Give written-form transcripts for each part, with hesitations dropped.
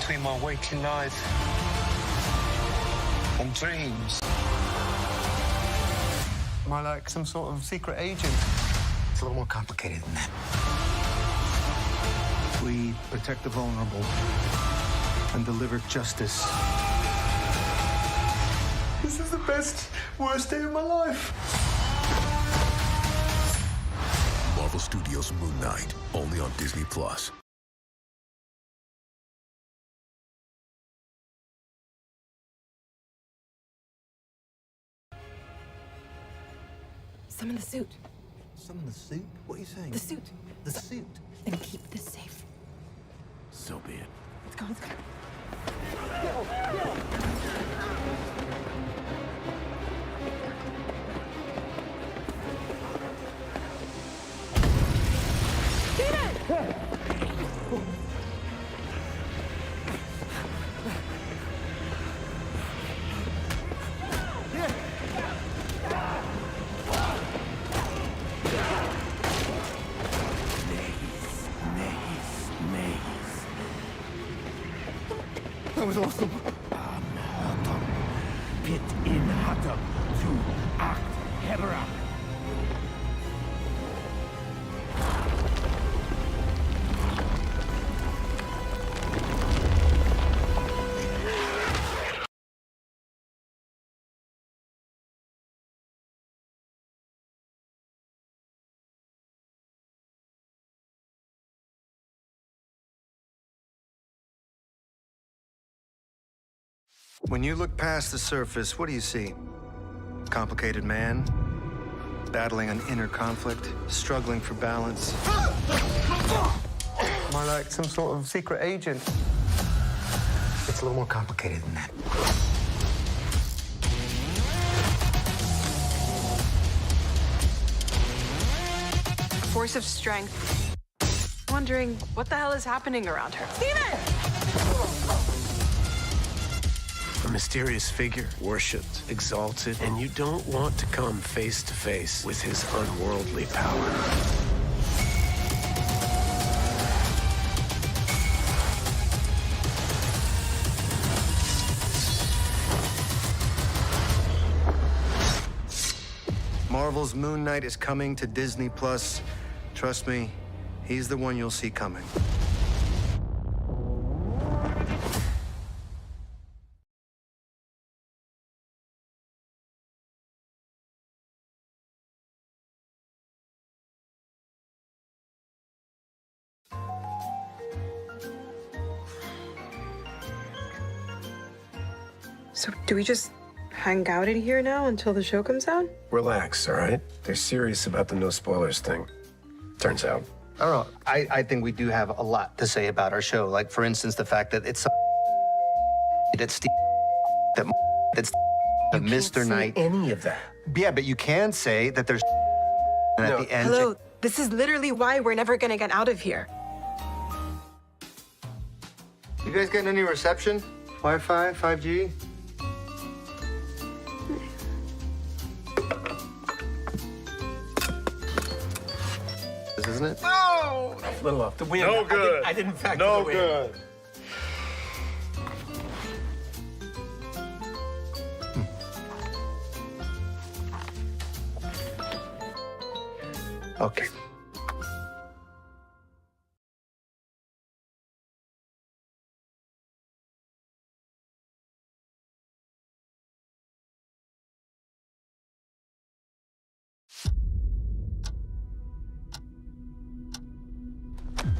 between my waking life and dreams. Am I like some sort of secret agent? It's a little more complicated than that. We protect the vulnerable and deliver justice. This is the best, worst day of my life. Marvel Studios' Moon Knight, only on Disney+. Summon the suit. Summon the suit? What are you saying? The suit. The suit? And keep this safe. So be it. Let's go, let's go. That was awesome. Pit in Hatam to Act Hebera. When you look past the surface, what do you see? Complicated man, battling an inner conflict, struggling for balance. Am I like some sort of secret agent? It's a little more complicated than that. A force of strength. Wondering what the hell is happening around her. Steven! A mysterious figure, worshipped, exalted, and you don't want to come face to face with his unworldly power. Marvel's Moon Knight is coming to Disney+. Trust me, he's the one you'll see coming. So do we just hang out in here now until the show comes out? Relax, all right? They're serious about the no spoilers thing. Turns out. I don't know. I think we do have a lot to say about our show. Like, for instance, the fact that it's that's that's Mr. Knight. Any of that. Yeah, but you can say that there's and No. at the end. Hello, this is literally why we're never gonna get out of here. You guys getting any reception? Wi-Fi, 5G? This isn't it? Oh! A little off the wind. No good. I didn't factor No the wind. good. Okay.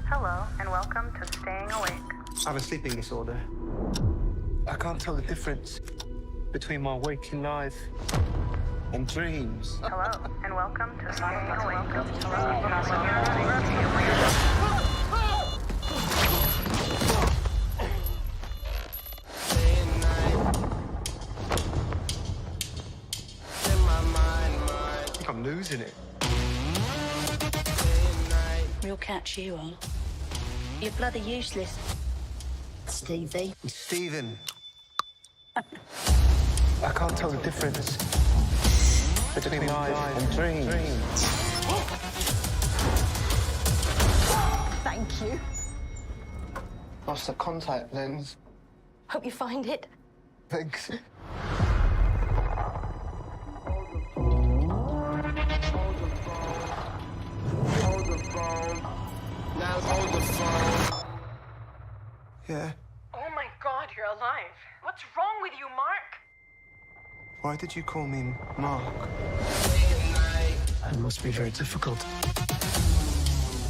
Hello, and welcome to Staying Awake. I have a sleeping disorder. I can't tell the difference between my waking life and dreams. Hello, and welcome to Staying Awake. I think I'm losing it. We'll catch you on. You're bloody useless, Stevie. Steven. I can't tell the difference between life and dreams. Thank you. I lost a contact lens. Hope you find it. Thanks. Now hold the phone. Yeah. Oh my god, you're alive. What's wrong with you, Mark? Why did you call me Mark? It must be very difficult.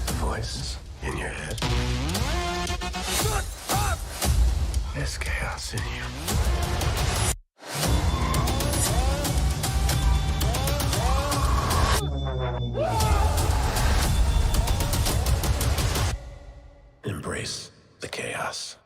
The voice in your head. Shut up! There's chaos in you. Embrace the chaos.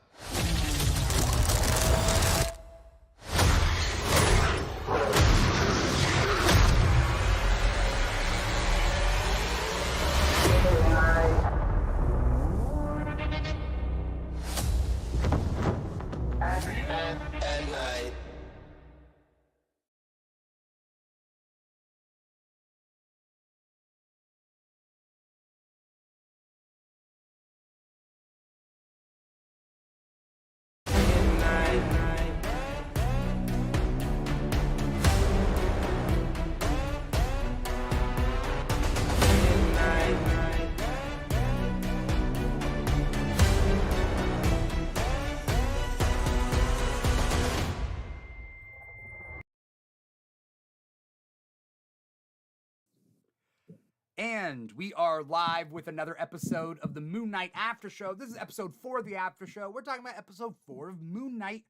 And we are live with another episode of the Moon Knight Aftershow. This is episode 4 of the Aftershow. We're talking about episode 4 of Moon Knight.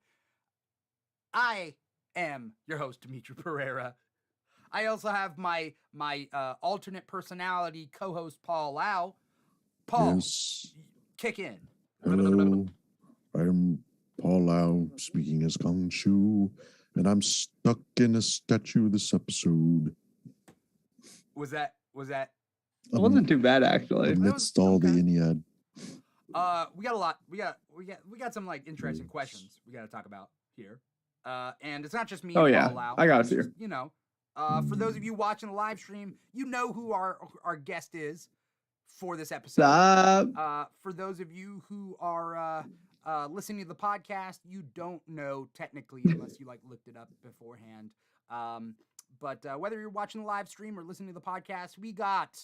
I am your host, Dimitri Pereira. I also have my alternate personality co-host, Paul Lau. Paul, Yes. kick in. Hello, I'm Paul Lau speaking as Kong Shu, and I'm stuck in a statue this episode. Was that? It wasn't too bad actually. Amidst all the Iliad. We got a lot. We got some like interesting questions we got to talk about here. And it's not just me. Oh and yeah, Paul Lau. I got a It's few. just, you know, for those of you watching the live stream, you know who our guest is for this episode. Stop. For those of you who are listening to the podcast, you don't know technically unless you like looked it up beforehand. But whether you're watching the live stream or listening to the podcast, we got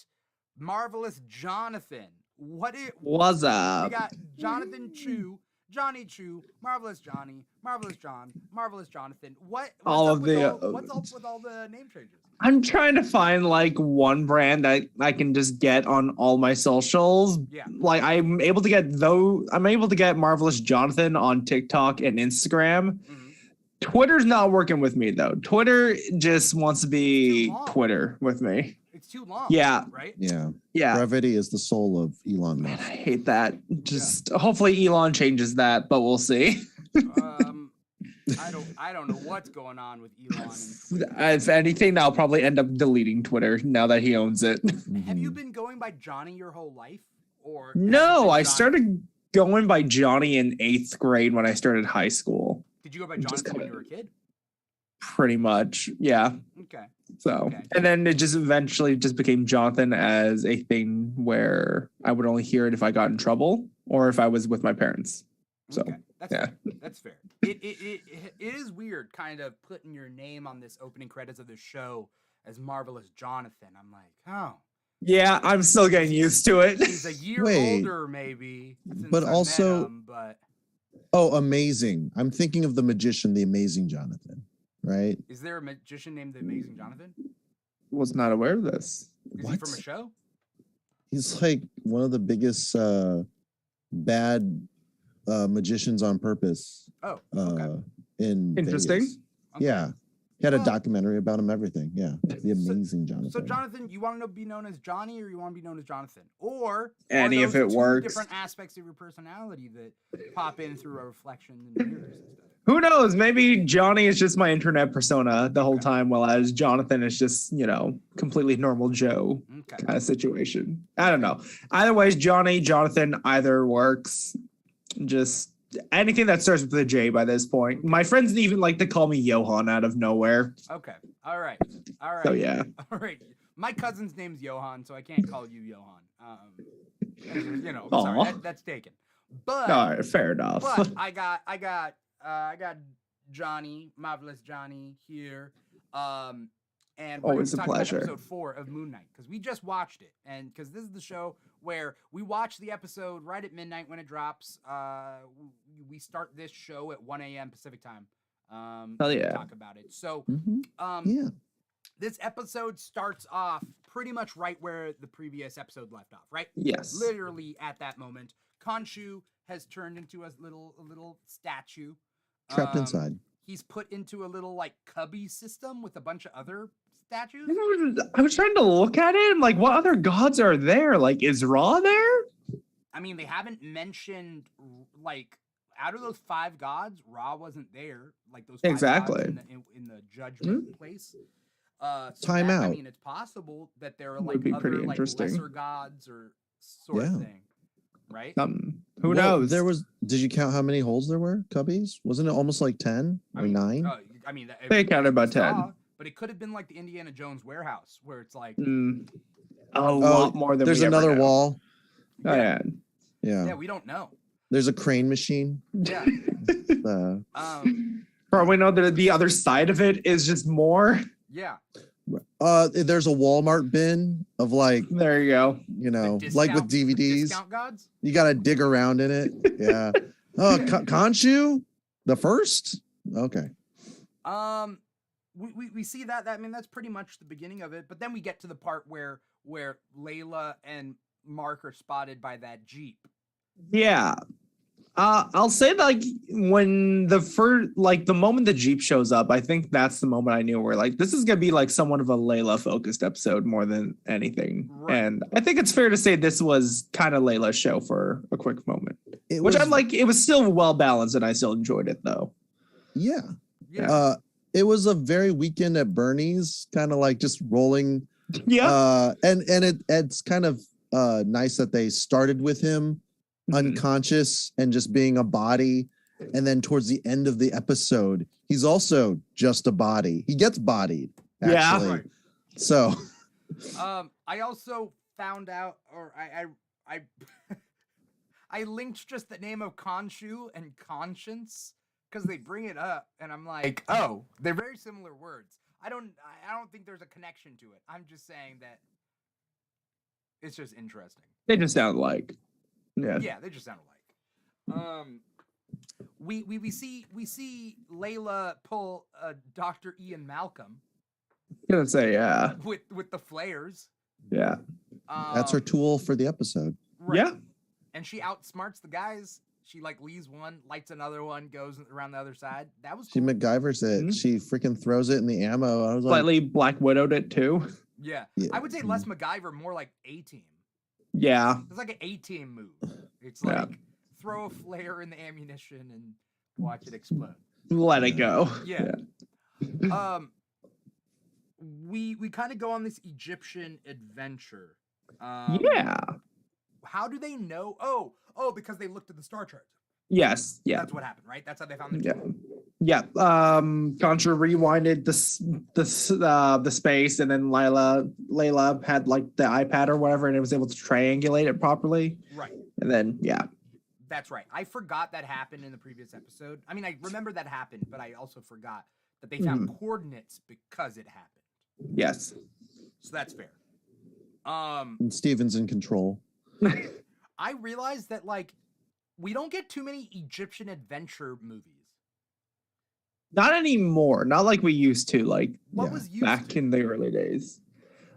Marvelous Jonathan. What's up? We got Jonathan Chu, Johnny Chu, Marvelous Johnny, Marvelous John, Marvelous Jonathan. What's up with all the name changes? I'm trying to find like one brand that I can just get on all my socials. Yeah. Like I'm able to get Marvelous Jonathan on TikTok and Instagram. Mm-hmm. Twitter's not working with me though. Twitter just wants to be Too long. Twitter with me. It's too long. Yeah. Right? Yeah. Yeah. Brevity is the soul of Elon Man, I Musk. hate that. Just hopefully Elon changes that, but we'll see. I don't know what's going on with Elon. If anything, I'll probably end up deleting Twitter now that he owns it. Have you been going by Johnny your whole life? Or No, I Johnny? started going by Johnny in 8th grade when I started high school. Did you go by Jonathan when you were a kid? Pretty much, yeah. Okay. So, Okay. and then it just eventually just became Jonathan as a thing where I would only hear it if I got in trouble or if I was with my parents. So, Okay. That's yeah. fair. That's fair. It is weird kind of putting your name on this opening credits of the show as Marvelous Jonathan. I'm like, oh. Yeah, I'm still getting used to it. He's a year Wait. older maybe. But I also- met him, but Oh, amazing. I'm thinking of the magician, the amazing Jonathan, right? is there a magician named the Amazing Jonathan? Was not aware of this. Is he What? from a show? He's like one of the biggest bad magicians on purpose Oh, okay. in Interesting. Vegas. Okay. Yeah. He had a Well- documentary about him, everything. Yeah. The amazing Jonathan. So Jonathan, you want to be known as Johnny or you want to be known as Jonathan? Or Any are if those it two works. different aspects of your personality that pop in through a reflection in the mirrors and stuff? Who knows? Maybe Johnny is just my internet persona the whole time, while as Jonathan is just, completely normal Joe Okay. kind of situation. I don't know. Either way, Johnny, Jonathan, either works. Just anything that starts with a J by this point. My friends even like to call me Johan out of nowhere. Okay. All right. All right. So yeah. All right. My cousin's name's Johan, so I can't call you Johan. Aw. Sorry, that's taken. But All right, fair enough. But I got Johnny, Marvelous Johnny here. And we're Always going a to talk pleasure. about episode 4 of Moon Knight because we just watched it, and because this is the show where we watch the episode right at midnight when it drops. We start this show at 1 a.m. Pacific time. Hell yeah. To talk about it. So, Yeah. this episode starts off pretty much right where the previous episode left off, right? Yes. Literally at that moment, Khonshu has turned into a little statue. Trapped inside. He's put into a little like cubby system with a bunch of other statues. I was trying to look at it. I'm like, what other gods are there? Like, is Ra there? I mean, they haven't mentioned like out of those 5 gods, Ra wasn't there. Like those 5 Exactly. gods in the judgment place. So Time I out. mean, it's possible that there are Would like be other pretty like interesting. lesser gods or sort of Yeah. thing, right? Who Well, knows? There was. Did you count how many holes there were? Cubbies? Wasn't it almost like 10 or 9? I mean, They counted about 10. But it could have been like the Indiana Jones warehouse where it's like, A lot more than There's we ever another know. wall. Oh, yeah. yeah, we don't know. There's a crane machine. Yeah. For all we know, the other side of it is just more. Yeah. There's a Walmart bin of like. There you go. You know, like with DVDs. Discount gods? You got to dig around in it. Yeah. Oh, Khonshu, the first. Okay. We see that. I mean, that's pretty much the beginning of it. But then we get to the part where Layla and Mark are spotted by that Jeep. Yeah. I'll say that, like, when the moment the Jeep shows up, I think that's the moment I knew where like this is gonna be like somewhat of a Layla focused episode more than anything. Right. And I think it's fair to say this was kind of Layla's show for a quick moment. It was still well balanced and I still enjoyed it though. Yeah. Yeah. It was a very Weekend at Bernie's kind of like just rolling. Yeah. And it's kind of nice that they started with him unconscious and just being a body, and then towards the end of the episode he's also just a body. He gets bodied actually. Yeah. Right. So I also found out, or I I linked just the name of Khonshu and conscience because they bring it up and I'm like, oh, they're very similar words. I don't think there's a connection to it. I'm just saying that it's just interesting. They just sound like. Yeah, they just sound alike. We see Layla pull Dr. Ian Malcolm. Gonna say yeah. With the flares. Yeah. that's her tool for the episode. Right. Yeah. And she outsmarts the guys. She like leaves one, lights another one, goes around the other side. That was She cool. MacGyver's it. She freaking throws it in the ammo. I was like, Slightly Black Widowed it too. Yeah. Yeah. I would say less MacGyver, more like A-Team. Yeah. It's like an A-Team move. It's like throw a flare in the ammunition and watch it explode. Let it go. Yeah. We kind of go on this Egyptian adventure. Yeah. How do they know? Oh, because they looked at the star chart. Yes. Yeah. That's what happened, right? That's how they found the Yeah. Yeah. Contra rewinded the space, and then Layla had like the iPad or whatever, and it was able to triangulate it properly. Right. And then That's right. I forgot that happened in the previous episode. I mean, I remember that happened, but I also forgot that they found coordinates because it happened. Yes. So that's fair. and Steven's in control. I realized that like we don't get too many Egyptian adventure movies. Not anymore. Not like we used to. Like What was used back to? in the early days.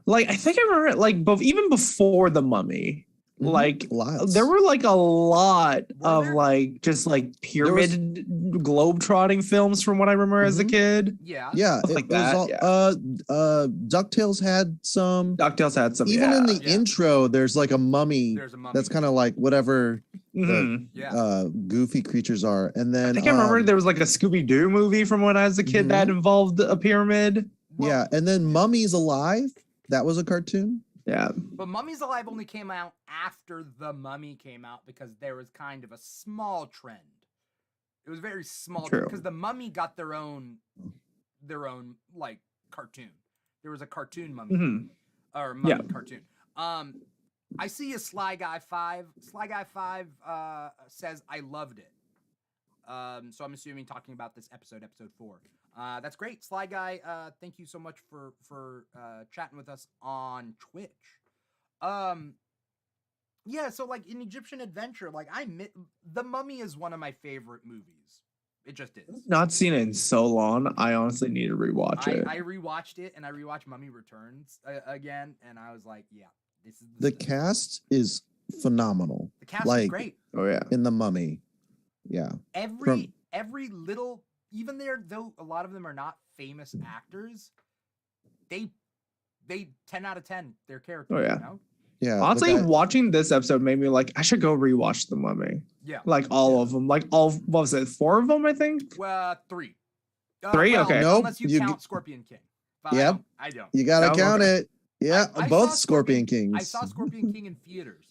Like I think I remember like even before the Mummy. Like Lots. there were like a lot of there? like just like pyramid globe-trotting films from what I remember as a kid. Yeah. Yeah, Stuff it like was that, all, yeah. DuckTales had some. DuckTales had some. Even in the Yeah. intro, there's like a mummy. There's a mummy. That's kind of like whatever Mhm. Yeah. goofy creatures are. And then I think I remember there was like a Scooby-Doo movie from when I was a kid that involved a pyramid. Yeah, and then Mummies Alive. That was a cartoon. Yeah. But Mummies Alive only came out after The Mummy came out because there was kind of a small trend. It was very small True. because The Mummy got their own like cartoon. There was a cartoon Mummy Mhm. or Mummy Yeah. cartoon. I see a Sly Guy 5. Sly Guy 5 says I loved it. So I'm assuming talking about this episode 4. That's great, Sly Guy. Thank you so much for chatting with us on Twitch. Yeah, so like in Egyptian Adventure, like The Mummy is one of my favorite movies. It just is. Not seen it in so long. I honestly need to rewatch it. I rewatched it and I rewatched Mummy Returns again, and I was like, yeah, this is The cast is phenomenal. The cast is great. Oh yeah. In The Mummy. Yeah. Every little, even there, though a lot of them are not famous actors, they 10 out of 10 their characters. Oh yeah. You know? Yeah. Honestly, watching this episode made me like, I should go rewatch The Mummy. Yeah. Like all of them. Like what was it? 4 of them, I think? 3. 3? Okay. Nope. Unless you count Scorpion King. But Yep. I don't. You gotta count okay. it. Yeah, I both saw Scorpion Kings. I saw Scorpion King in theaters.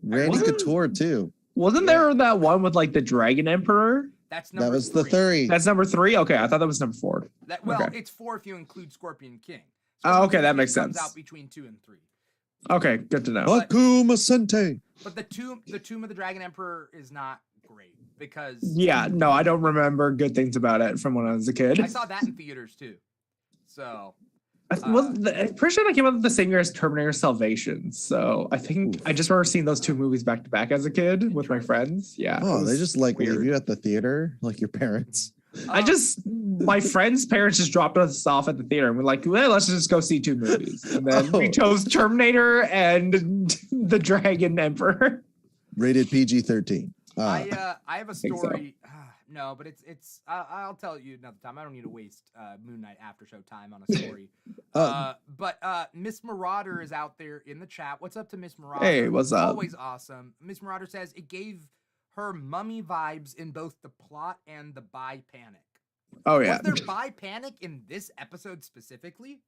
Randy Couture too. Wasn't there that one with like the Dragon Emperor? That's number That was 3. the 3. That's number 3? Okay, I thought that was number 4. Okay. It's 4 if you include Scorpion King. Oh, okay, that King makes comes sense. out between 2 and 3. Okay, good to know. Akuma Sente. But the tomb of the Dragon Emperor is not great because Yeah, no, I don't remember good things about it from when I was a kid. I saw that in theaters too. So I'm pretty sure that came out the same year as Terminator Salvation. So I think I just remember seeing those 2 movies back to back as a kid with my friends. Yeah. Oh, it they was just like weird. leave you at the theater, like your parents. My friends' parents just dropped us off at the theater and we're like, well, let's just go see 2 movies. And then we chose Terminator and The Dragon Emperor. Rated PG-13. I have a story. No, but it's I'll tell you another time. I don't need to waste Moon Knight Aftershow time on a story. But Miss Marauder is out there in the chat. What's up to Miss Marauder? Hey, what's up? Always awesome. Miss Marauder says it gave her Mummy vibes in both the plot and the bi panic. Oh yeah. Was there bi panic in this episode specifically?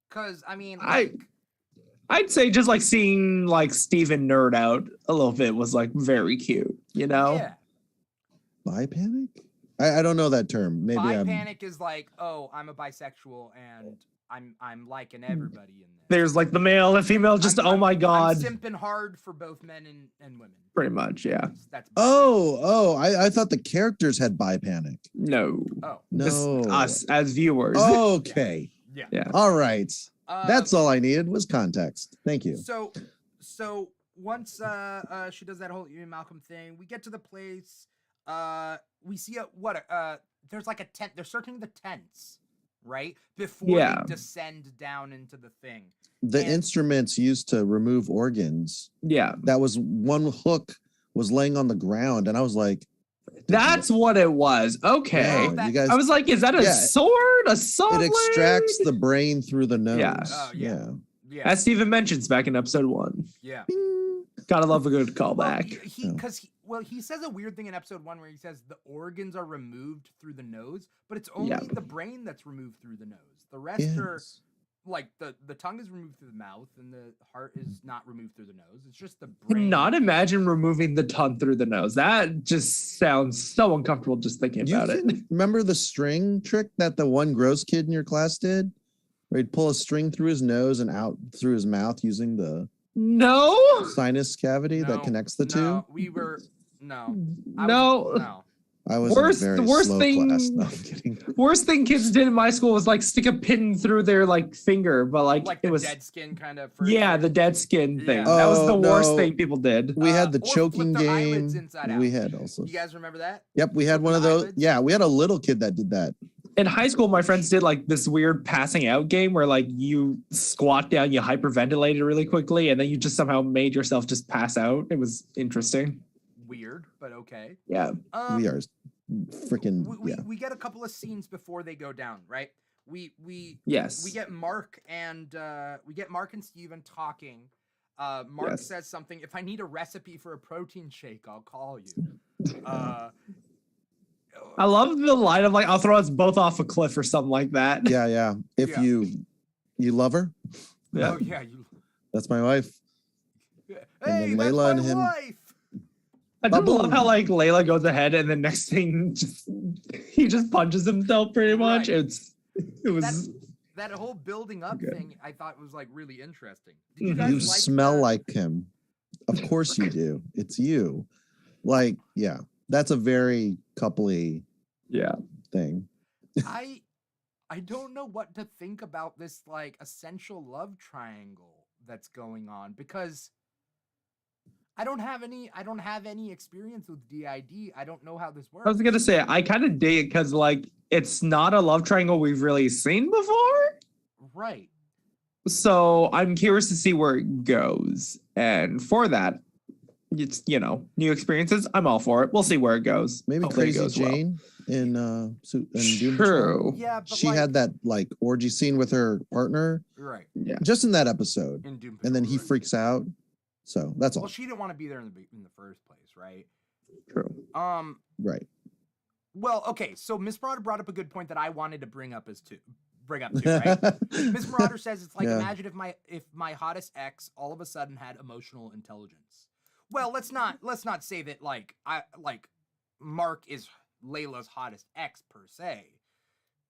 Because I mean, I'd say just like seeing like Steven nerd out a little bit was like very cute, you know? Yeah. Bi panic? I don't know that term. Maybe Bi I'm panic is like, oh, I'm a bisexual and I'm liking everybody in this. There's like the male and female, just oh my god. I'm simping hard for both men and women. Pretty much, yeah. That's I thought the characters had bi panic. No. Oh. Just No. us as viewers. Okay. Yeah. All right. That's all I needed was context. Thank you. So once she does that whole Ian Malcolm thing, we get to the place. We see there's like a tent. They're searching the tents, right? Before they descend down into the thing. The instruments used to remove organs. Yeah. That was one hook was laying on the ground, and I was like, that's what it was. Okay. Yeah, you guys, I was like, is that a sword? A sword? It extracts the brain through the nose. Yeah. Oh, yeah. As Steven mentions back in episode 1. Yeah. Gotta love a good callback. He says a weird thing in episode 1 where he says the organs are removed through the nose, but it's only the brain that's removed through the nose. The rest are like the tongue is removed through the mouth and the heart is not removed through the nose. It's just the brain. Cannot imagine removing the tongue through the nose. That just sounds so uncomfortable just thinking about it. Remember the string trick that the one gross kid in your class did? Where he'd pull a string through his nose and out through his mouth using the sinus cavity that connects the two? I was worst thing. Class. No, I'm kidding. Worst thing kids did in my school was like stick a pin through their like finger, but like it was dead skin kind of. The dead skin thing. Yeah. That was the worst thing people did. We had the choking game. We had also. You guys remember that? Yep, we had one of those. Yeah, we had a little kid that did that. In high school, my friends did like this weird passing out game where like you squat down, you hyperventilated really quickly, and then you just somehow made yourself just pass out. It was interesting. Weird, but okay. Yeah. We are freaking we get a couple of scenes before they go down, right? We get Mark and Steven talking. Mark says something, if I need a recipe for a protein shake, I'll call you. I love the line of like, I'll throw us both off a cliff or something like that. Yeah. If you love her. Yeah. Oh yeah, that's my wife. Hey, and that's Layla my and him. wife. I just love how like Layla goes ahead and the next thing he just punches himself pretty much. Right. It was that whole building up Good. thing I thought was like really interesting. Did you guys You like smell the- like him. Of course you do. It's you. Like, yeah, that's a very coupley thing. I don't know what to think about this like essential love triangle that's going on because I don't have any experience with DID. I don't know how this works. I was gonna say I kind of dig it because like it's not a love triangle we've really seen before. Right. So I'm curious to see where it goes. And for that, it's new experiences. I'm all for it. We'll see where it goes. Maybe Hopefully it Crazy goes well. Jane in Doom True. Patrol. Yeah, but She like, had that like orgy scene with her partner right Yeah. just in that episode. in Doom And then he Patrol, right. freaks out. So that's Well, all. she didn't want to be there in the first place, right? True. Right. Well, okay. So Miss Marauder brought up a good point that I wanted to bring up too. Right? Miss Marauder says it's like Yeah. imagine if my hottest ex all of a sudden had emotional intelligence. Well, let's not say that like Mark is Layla's hottest ex per se.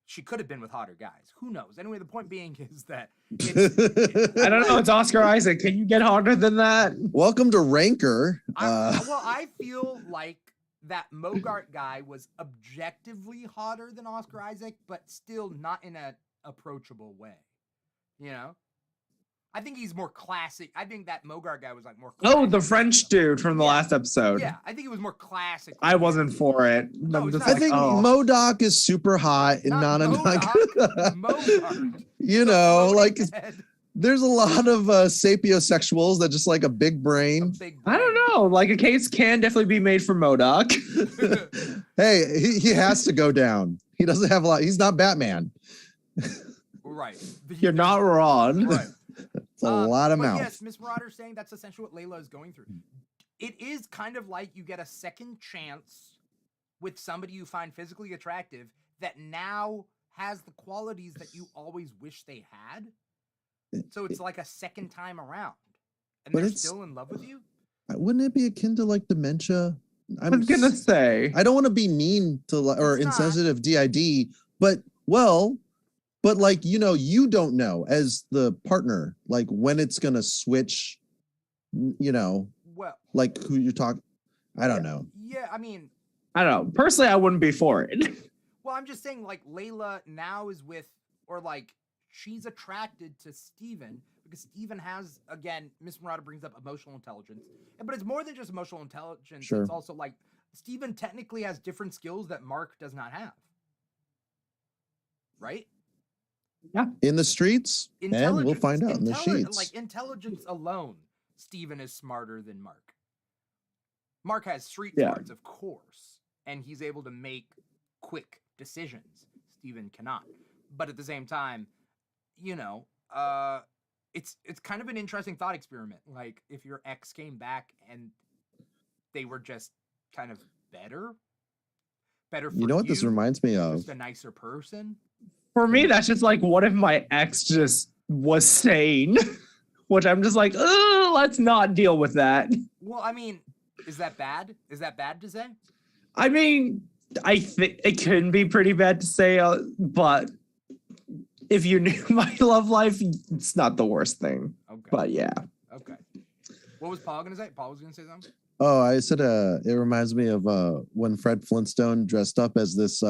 She could have been with hotter guys. Who knows? Anyway, the point being is that I don't know. It's Oscar Isaac. Can you get hotter than that? Welcome to Ranker. I feel like that Mogart guy was objectively hotter than Oscar Isaac, but still not in an approachable way. You know? I think he's more classic. I think that Mogart guy was like more classic. Oh, the French dude from the last episode. Yeah, I think it was more classic. I wasn't for it. No, I'm it's just not. I think oh. MODOK is super hot and Not not Mogart, Mogart. you know, like Head, there's a lot of sapiosexuals that just like a big brain. big I don't know. Like a case can definitely be made for MODOK. brain. Hey, he has to go down. He doesn't have a lot. He's not Batman. Right. You're not wrong. Right. It's a lot of but mouth. yes, Miss Marauder's saying that's essentially what Layla is going through. It is kind of like you get a second chance with somebody you find physically attractive that now has the qualities that you always wish they had. So it's like a second time around. And But they're it's- still in love with you? Wouldn't it be akin to like dementia? I was gonna say. I don't want to be mean to or It's not. insensitive DID, but like you don't know as the partner like when it's gonna switch. Well, Like who you're talking. I don't know. yeah, I mean, I don't know. Personally, I wouldn't be for it. well, I'm just saying like Layla now is with, or like she's attracted to Steven because Steven has, again, Miss Marauder brings up emotional intelligence, but it's more than just emotional intelligence. Sure. It's also like Steven technically has different skills that Mark does not have. Right? In the streets, and we'll find out in the sheets. Like intelligence alone, Steven is smarter than Mark. Mark has street Yeah. smarts, of course, and he's able to make quick decisions. Steven cannot. But at the same time, it's kind of an interesting thought experiment. Like if your ex came back and they were just kind of better for You know what this reminds me of? just a nicer person. For me, that's just like, what if my ex just was sane? Which I'm just like, let's not deal with that. Well, I mean, is that bad? Is that bad to say? I mean, I think it can be pretty bad to say, but if you knew my love life, it's not the worst thing. Okay. But yeah. Okay. What was Paul gonna say? Paul was gonna say something? Oh, I said it reminds me of when Fred Flintstone dressed up as this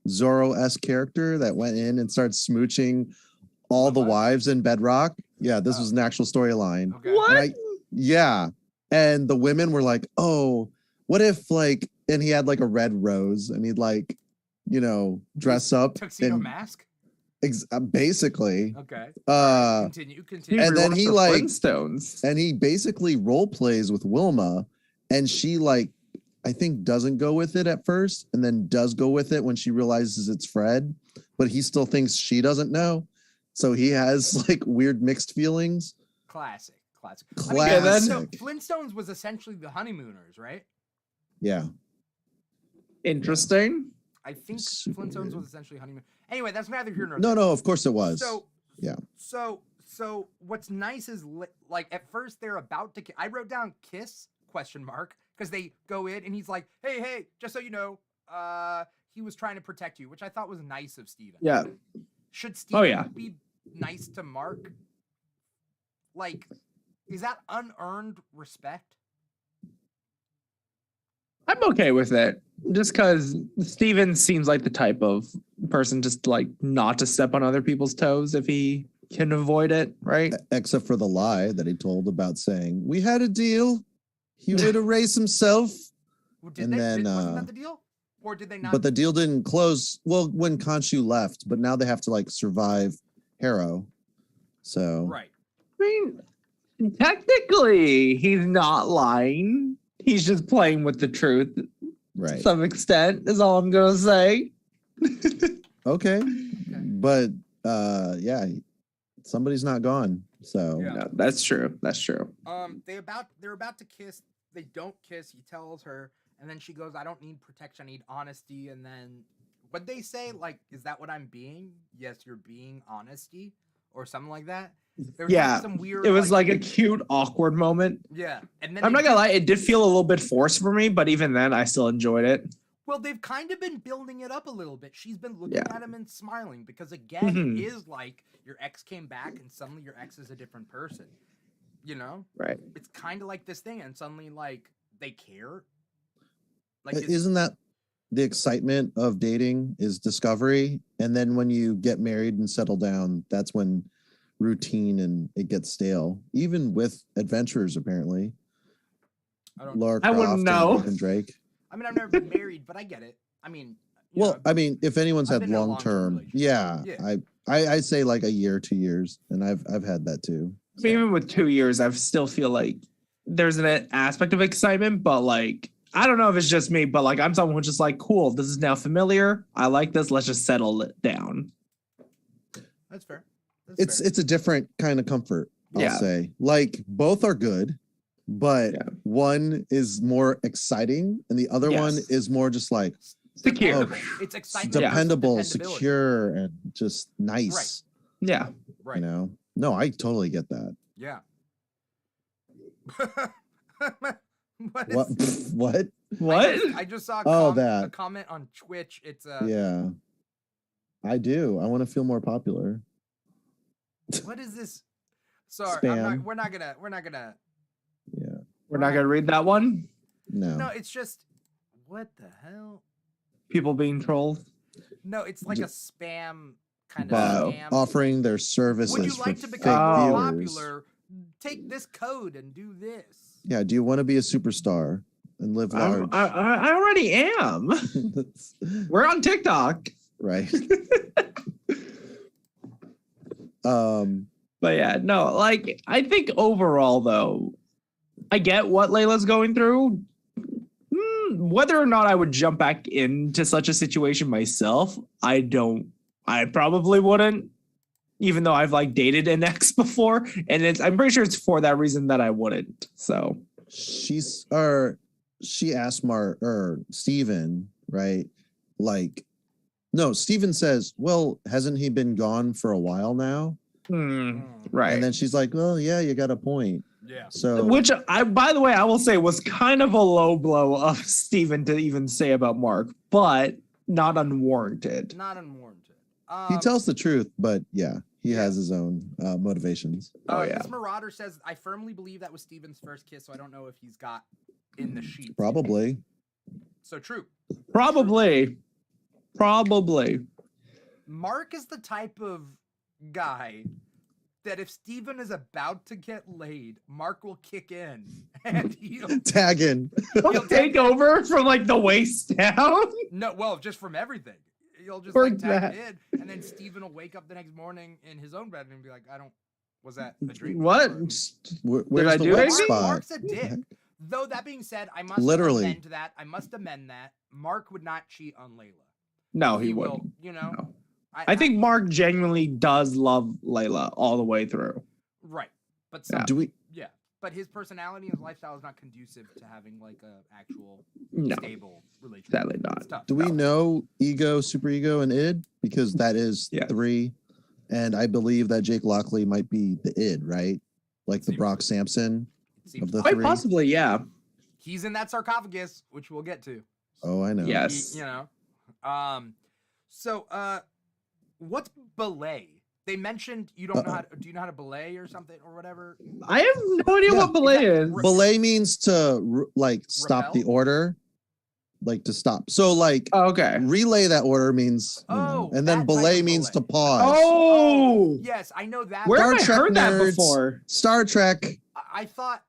Zorro-esque character that went in and started smooching all the wives in Bedrock. Yeah, this was an actual storyline. Okay. What? Yeah. And the women were like, oh, what if like, and he had like a red rose and he'd like, dress up. Tuxedo and mask? basically. Okay. Continue. Continue. And then he like, Flintstones. and he basically role plays with Wilma and she like, I think doesn't go with it at first and then does go with it when she realizes it's Fred, but he still thinks she doesn't know. So he has like weird mixed feelings. Classic. Classic. So Flintstones was essentially the honeymooners, right? Yeah. Interesting. I think Super Flintstones weird. was essentially honeymoon. Anyway, that's neither here nor No, there. no, of course it was. So yeah. So what's nice is like at first they're about to. I wrote down kiss ? Because they go in and he's like, hey, just so you know, he was trying to protect you, which I thought was nice of Steven. Yeah. Should Steven yeah. be nice to Mark? Like, is that unearned respect? I'm okay with it. Just because Steven seems like the type of person just like not to step on other people's toes if he can avoid it, right? Except for the lie that he told about saying, we had a deal. He would erase himself. Wasn't then, that the deal? Or did they not? But the deal didn't close. Well, when Khonshu left, but now they have to like survive Harrow. So Right. I mean, technically, he's not lying. He's just playing with the truth to right. some extent, is all I'm going to say. Okay. But yeah, somebody's not gone. So Yeah. No, that's true. That's true. They're about to kiss. They don't kiss. He tells her, and then she goes, "I don't need protection. I need honesty." And then what they say, like, is that what I'm being? Yes, you're being honesty, or something like that. There was Yeah, like some weird. it was like a cute, awkward moment. Yeah, and then I'm not gonna lie, it did feel a little bit forced for me, but even then, I still enjoyed it. Well, they've kind of been building it up a little bit. She's been looking Yeah. at him and smiling because, again, Mhm. it is like your ex came back and suddenly your ex is a different person. You know, Right. it's kind of like this thing, and suddenly like they care. Like, it's- isn't that the excitement of dating is discovery? And then when you get married and settle down, that's when routine and it gets stale, even with adventurers, apparently. I don't. Lara I wouldn't Croft know. and Drake. I mean, I've never been married, but I get it. I mean, you Well, know, I mean, if anyone's I've had been in a long long-term term, relationship. yeah, I say like a year, 2 years, and I've had that too. I mean, even with 2 years, I still feel like there's an aspect of excitement, but like, I don't know if it's just me, but like, I'm someone who's just like, cool, this is now familiar. I like this. Let's just settle it down. that's fair. That's It's fair. it's a different kind of comfort, I'll Yeah. say. Like both are good, but Yeah. one is more exciting and the other one Yes. is more just like Secure. It's excitement. dependable, versus dependability. secure, and just nice. Yeah. Right. You know? No, I totally get that. Yeah. what? What? Is, What? What? I just saw a, Oh, a that. comment on Twitch. It's Yeah. I do. I want to feel more popular. what is this? Sorry, Spam. we're not gonna. Yeah. We're not going to read that one. No. No, it's just what the hell? People being trolled. No, it's like a spam kind of By scam. offering their services Would you for like to fake become more viewers. popular? Take this code and do this. Yeah. Do you want to be a superstar and live large? I already am. That's We're on TikTok. right. But yeah, no, like I think overall though, I get what Layla's going through. Whether or not I would jump back into such a situation myself, I probably wouldn't, even though I've like dated an ex before. And I'm pretty sure it's for that reason that I wouldn't. So she asked Steven, right? Like, no, Steven says, well, hasn't he been gone for a while now? Right. And then she's like, well, yeah, you got a point. Yeah. So Which by the way, I will say was kind of a low blow of Steven to even say about Mark, but not unwarranted. Not unwarranted. he tells the truth, but yeah, he has his own motivations. Oh yeah. This Marauder says, I firmly believe that was Steven's first kiss, so I don't know if he's got in the sheet. Probably. So true. Probably. Mark is the type of guy that if Steven is about to get laid, Mark will kick in and he'll Tag in. He'll take over from like the waist down. no, well, just from everything. He'll just Or like tag that. in, and then Steven will wake up the next morning in his own bed and be like, was that a dream? What? Where's I the do wet anything? spot? Mark's a dick. Though that being said, I must Literally. amend that. I must amend that. Mark would not cheat on Layla. No, he will, wouldn't. you know. No. I think Mark genuinely does love Layla all the way through. Right, but Yeah. some, Do we? yeah, but his personality and his lifestyle is not conducive to having like a actual No, stable relationship. sadly not. It's tough. Do we know ego, superego, and id? Because that is Yeah. 3, and I believe that Jake Lockley might be the id, right? Like the Seems- Brock Sampson Seems of the Quite 3. possibly, yeah. he's in that sarcophagus, which we'll get to. Oh, I know. Yes. You know. So What's belay? They mentioned you don't know how to, do you know how to belay or something or whatever? I have no idea what belay is. Belay means to like stop Repel? the order, like to stop. So like Okay. relay that order means, you know, and then that type belay of means to belay. pause. Oh, Yes, I know that. where have I Star Trek heard that nerds. before? Star Trek. I thought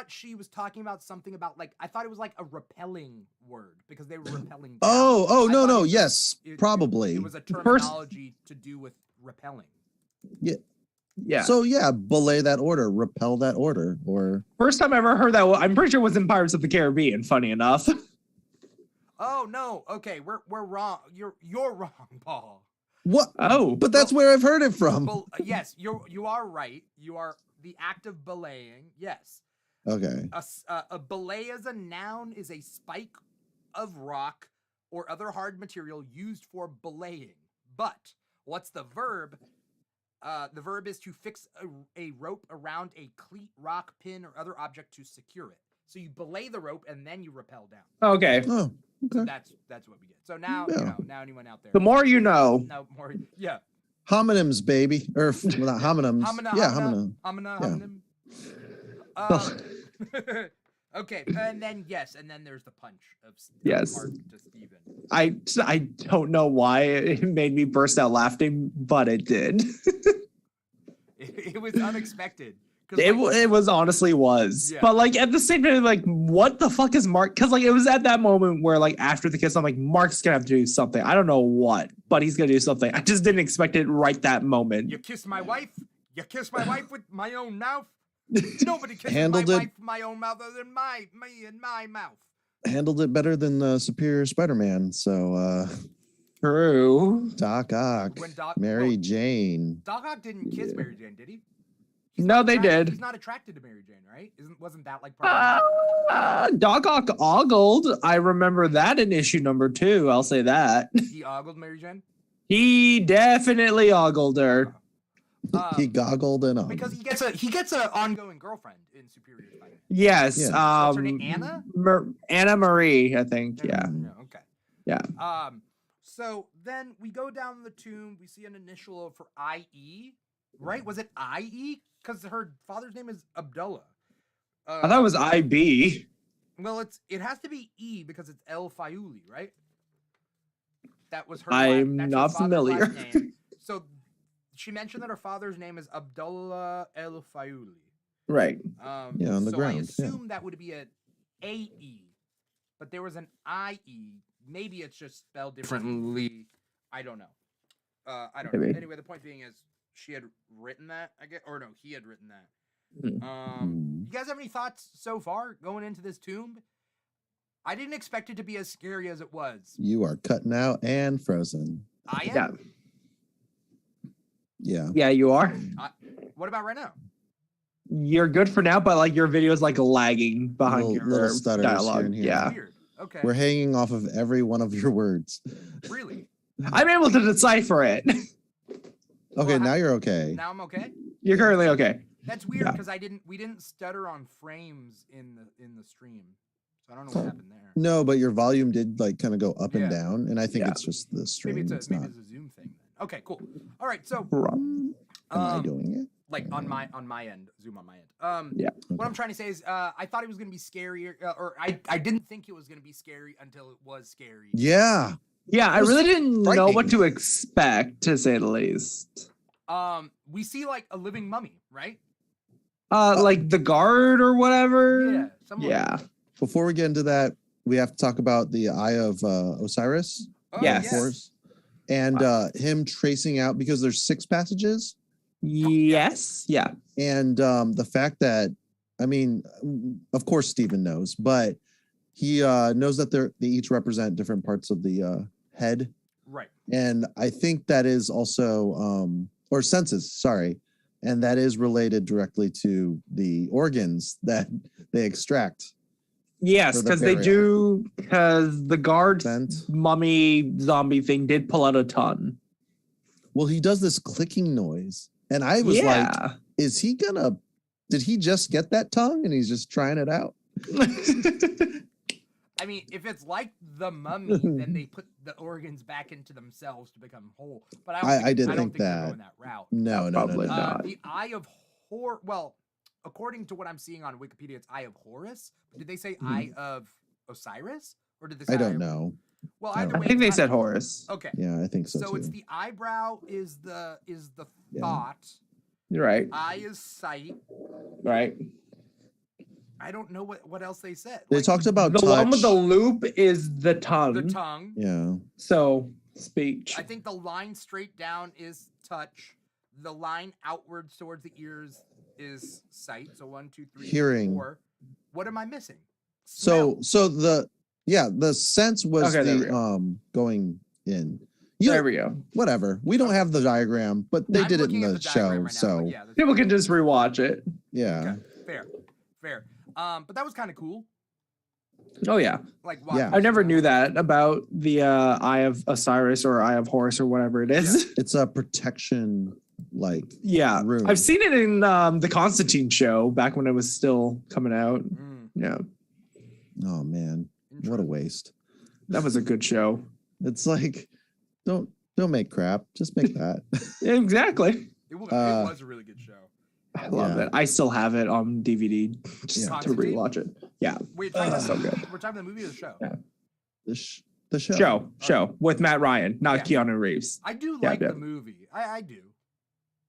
she was talking about something about like I thought it was like a repelling word because they were repelling. Down. Oh I no thought no it was- yes probably. It was a terminology to do with repelling. Yeah. So yeah, belay that order, repel that order, or First time I ever heard that, I'm pretty sure it was in Pirates of the Caribbean. Funny enough. Oh no, okay, we're wrong. You're wrong, Paul. what? Oh, But that's where I've heard it from. Yes, you are right. You are the act of belaying. Yes. Okay. A belay as a noun is a spike of rock or other hard material used for belaying. But what's the verb? The verb is to fix a rope around a cleat, rock, pin, or other object to secure it. So you belay the rope and then you rappel down. okay. Oh, So okay. that's what we get. So now Yeah. now anyone out there. The more you know. No more. Yeah. Homonyms, baby, or well, not homonyms. Yeah, homonym. Homonym. Okay, and then and then there's the punch of Yes. Mark to Steven. I don't know why it made me burst out laughing, but it did. It was unexpected. It was honestly was. Yeah. But like at the same time, like what the fuck is Mark? Because like it was at that moment where like after the kiss, I'm like, Mark's gonna have to do something. I don't know what, but he's gonna do something. I just didn't expect it right that moment. You kiss my wife. You kiss my wife with my own mouth. Nobody kisses Handled my it. wife with my own mouth other than me and my mouth. Handled it better than the Superior Spider-Man. So True. Doc Ock, When Doc- Mary well, Jane. Doc Ock didn't kiss Mary Jane, did he? No, they did. He's not attracted to Mary Jane, right? Wasn't that like part of Doc Ock ogled. I remember that in issue number 2. I'll say that. He ogled Mary Jane? He definitely ogled her. He goggled and on. Because he gets a ongoing girlfriend in Superior Spider-Man. Yes. Yeah. What's her name? Anna? Anna Marie, I think. Yeah. Okay. Yeah. So then we go down the tomb. We see an initial for IE, right? Was it IE? Because her father's name is Abdullah. I thought it was IB. Well, it has to be E because it's El Fayuli, right? That was her. I'm that's her not father's familiar. last name. So she mentioned that her father's name is Abdullah El Fayuli. Right. Yeah, on the so ground, I yeah. assume that would be an AE, but there was an IE. Maybe it's just spelled differently. I don't know. I don't know. Maybe. Anyway, the point being is she had written that, I guess, or no, he had written that. Hmm. You guys have any thoughts so far going into this tomb? I didn't expect it to be as scary as it was. You are cutting out and frozen. I am. Yeah. Yeah. Yeah, you are. What about right now? You're good for now, but like your video is like lagging behind your Little stutters here dialogue. and here. Yeah. Weird. Okay. We're hanging off of every one of your words. Really? I'm able to decipher it. Okay, Well, now you're okay. Now I'm okay. You're currently okay. That's weird Yeah. because we didn't stutter on frames in the stream, so I don't know what happened there. No, but your volume did like kind of go up Yeah. and down, and I think Yeah. it's just the stream. Maybe It's it's not. a Zoom thing. Then. Okay, cool. All right, so Am I doing it? like on my end, Zoom on my end. Yeah. What I'm trying to say is, I thought it was gonna be scary, or I didn't think it was gonna be scary until it was scary. Yeah. Yeah, I was really didn't know what frightening. to expect, to say the least. We see like a living mummy, right? Like the guard or whatever. Yeah. Something like Yeah. Before we get into that, we have to talk about the Eye of Osiris, Oh, Yes. of course, and him tracing out because there's 6 passages, Yes. Yeah. and the fact that, I mean, of course Stephen knows, but he knows that they each represent different parts of the head, Right. and I think that is also or senses, sorry, and that is related directly to the organs that they extract. Yes, For the because they burial. do. Because the guard Scent. mummy zombie thing did pull out a ton. Well, he does this clicking noise, and I was like, Yeah. is he gonna, did he just get that tongue and he's just trying it out? I mean, if it's like the mummy, then they put the organs back into themselves to become whole. But I didn't don't think they're that. going that route. No, Probably not. The Eye of Horror. Well, according to what I'm seeing on Wikipedia, it's Eye of Horus. Did they say Eye of Osiris, or did they say I don't know. Well, I either don't way, I think they it's said kind of- Horus. Okay. Yeah, I think so, So too. it's the eyebrow is the Yeah. thought. You're right. Eye is sight. Right. I don't know what else they said. They talked about The touch. one with the loop is the tongue. The tongue. Yeah. So speech. I think the line straight down is touch. The line outwards towards the ears is sight. So 1, 2, 3, Hearing. 4. What am I missing? So the sense was Okay, there we the going in. There we go. Whatever. We don't have the diagram, but they I'm did it in looking at the diagram show. right now, So but yeah, that's People can just rewatch it. yeah. okay. Fair. But that was kind of cool. Oh yeah. Like, Yeah. I never knew that about the Eye of Osiris or Eye of Horus or whatever it is. It's a protection like Yeah. room. I've seen it in the Constantine show back when it was still coming out. Yeah. Oh man. What a waste. That was a good show. It's like don't make crap. Just make that. Exactly. It was a really good show. I love Yeah. it. I still have it on DVD just Yeah. to rewatch it. Yeah. Wait, so good. we're talking the movie or the show? Yeah. The show. Show with Matt Ryan, not Yeah. Keanu Reeves. I do Yeah, like yeah. the movie. I do.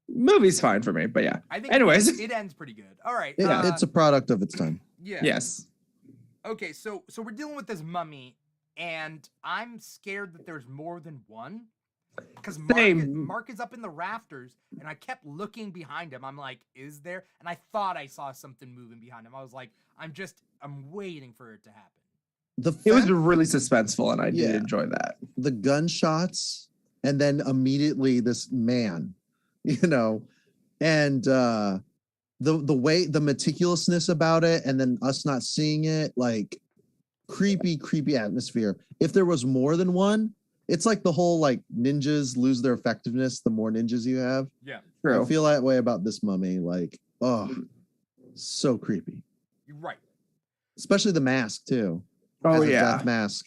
Movie's fine for me, but yeah. I think Anyways. it ends pretty good. All right. It's a product of its time. Yeah. Yes. Okay, so we're dealing with this mummy, and I'm scared that there's more than one. Because Mark is up in the rafters, and I kept looking behind him. I'm like, is there? And I thought I saw something moving behind him. I was like, I'm waiting for it to happen. It was really suspenseful, and I did Yeah. enjoy that. The gunshots, and then immediately this man, and the way, the meticulousness about it, and then us not seeing it, like creepy atmosphere. If there was more than one, it's like the whole like ninjas lose their effectiveness the more ninjas you have. Yeah. True. I feel that way about this mummy. Like, oh, so creepy. You're right. Especially the mask too. Oh As a yeah. death mask.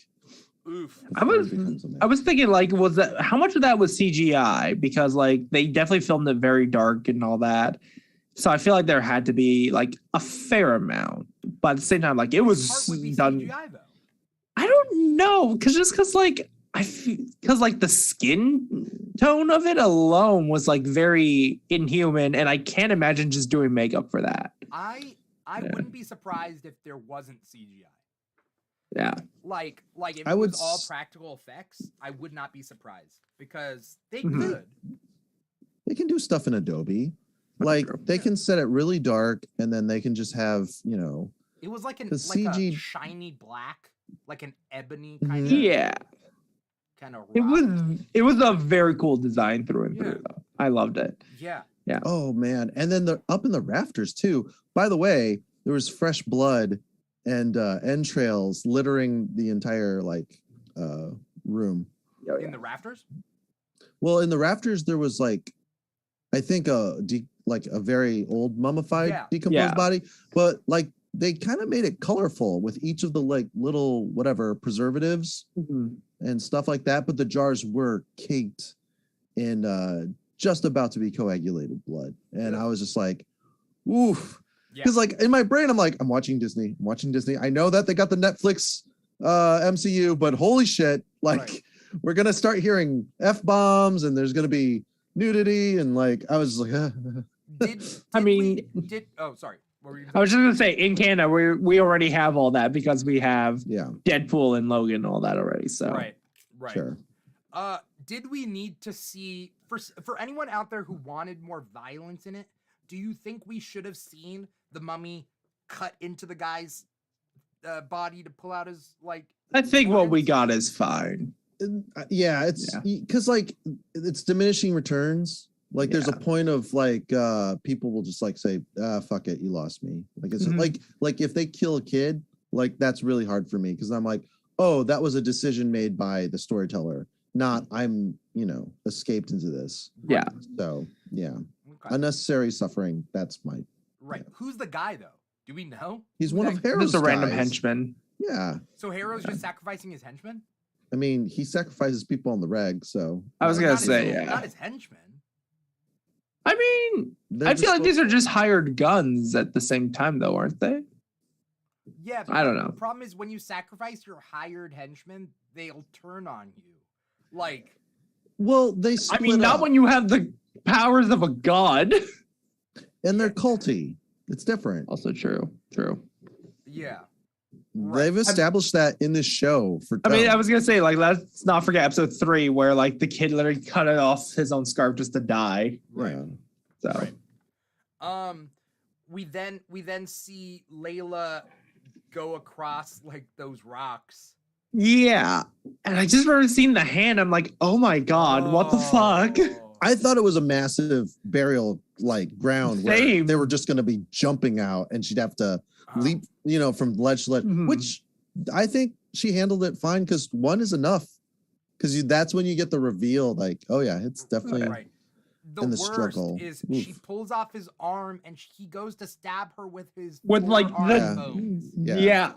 Oof. I was thinking like, was that how much of that was CGI? Because like they definitely filmed it very dark and all that. So I feel like there had to be like a fair amount, but at the same time, like it was Part would be done. CGI, though. I don't know, because like because like the skin tone of it alone was like very inhuman, and I can't imagine just doing makeup for that. I wouldn't be surprised if there wasn't CGI. Yeah. Like if I it would was all s- practical effects, I would not be surprised because they Mhm. could. They can do stuff in Adobe. Like they can set it really dark, and then they can just have, It was like a The CG shiny black, like an ebony Mhm. kind of Yeah. kind of. It was a very cool design through and through though. I loved it. Yeah. Yeah. Oh man. And then they're up in the rafters too. By the way, there was fresh blood and entrails littering the entire room. In the rafters. Well, in the rafters there was like, I think a very old mummified decomposed Yeah. body, but like they kind of made it colorful with each of the like little whatever preservatives and stuff like that, but the jars were caked in just about to be coagulated blood, and I was just like, oof. Because like in my brain, I'm like, I'm watching Disney. I know that they got the Netflix MCU, but holy shit, like we're gonna start hearing F-bombs and there's gonna be nudity, and like I was like, Oh, sorry. What were you I was just gonna say in Canada we already have all that because we have Deadpool and Logan and all that already. So Right. Sure. Did we need to see for anyone out there who wanted more violence in it? Do you think we should have seen the mummy cut into the guy's body to pull out his like? I think what we got is fine. Yeah, it's because like it's diminishing returns. Like there's a point of like people will just like say, fuck it, you lost me. Like it's like if they kill a kid, like that's really hard for me because I'm like, oh, that was a decision made by the storyteller, not I'm escaped into this. Yeah. So yeah. Unnecessary suffering. That's my Right. Who's the guy though? Do we know? He's one of Harrow's Just a random guys. henchman. Yeah. So Harrow's just sacrificing his henchmen? I mean, he sacrifices people on the reg, so. I was gonna Not say, his, yeah. Not his henchmen. I mean, They're I feel just like these are just hired guns at the same time, though, aren't they? Yeah, I don't know. The problem is when you sacrifice your hired henchmen, they'll turn on you. Like, Well, they I split mean, not up, when you have the powers of a god. and they're culty. It's different. Also true. True. yeah. They've established that in this show for I mean, I tons. was gonna say, like, let's not forget episode 3, where like the kid literally cut it off his own scarf just to die. Right. Yeah. So We then see Layla go across like those rocks. yeah, and I just remember seeing the hand. I'm like, oh my god, what the fuck? I thought it was a massive burial like ground where Same. they were just going to be jumping out and she'd have to leap, from ledge to ledge, Mhm. which I think she handled it fine because one is enough. Because that's when you get the reveal, like, oh yeah, it's definitely Right. The in the worst struggle. is Oof. she pulls off his arm and he goes to stab her with his With like forearm the bones. yeah.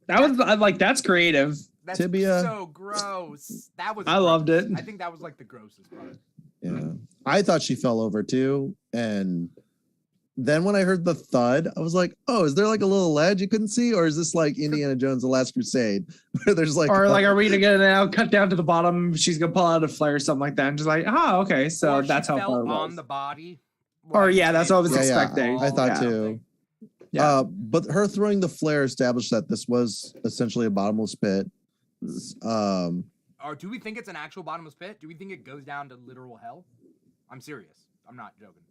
That was like that's creative. That's Tibia. so gross. That was I loved gross. it. I think that was like the grossest part. Yeah. I thought she fell over too. And then when I heard the thud, I was like, oh, is there like a little ledge you couldn't see? Or is this like Indiana Jones, The Last Crusade? Where there's like, Or like, are we gonna now cut down to the bottom? She's gonna pull out a flare or something like that, and just like, oh, okay, so Or she that's how fell far it on was. the body. Or like, yeah, that's what I was Yeah, yeah, expecting. I thought Yeah. too. Yeah. But her throwing the flare established that this was essentially a bottomless pit. Or do we think it's an actual bottomless pit? Do we think it goes down to literal hell? I'm serious. I'm not joking.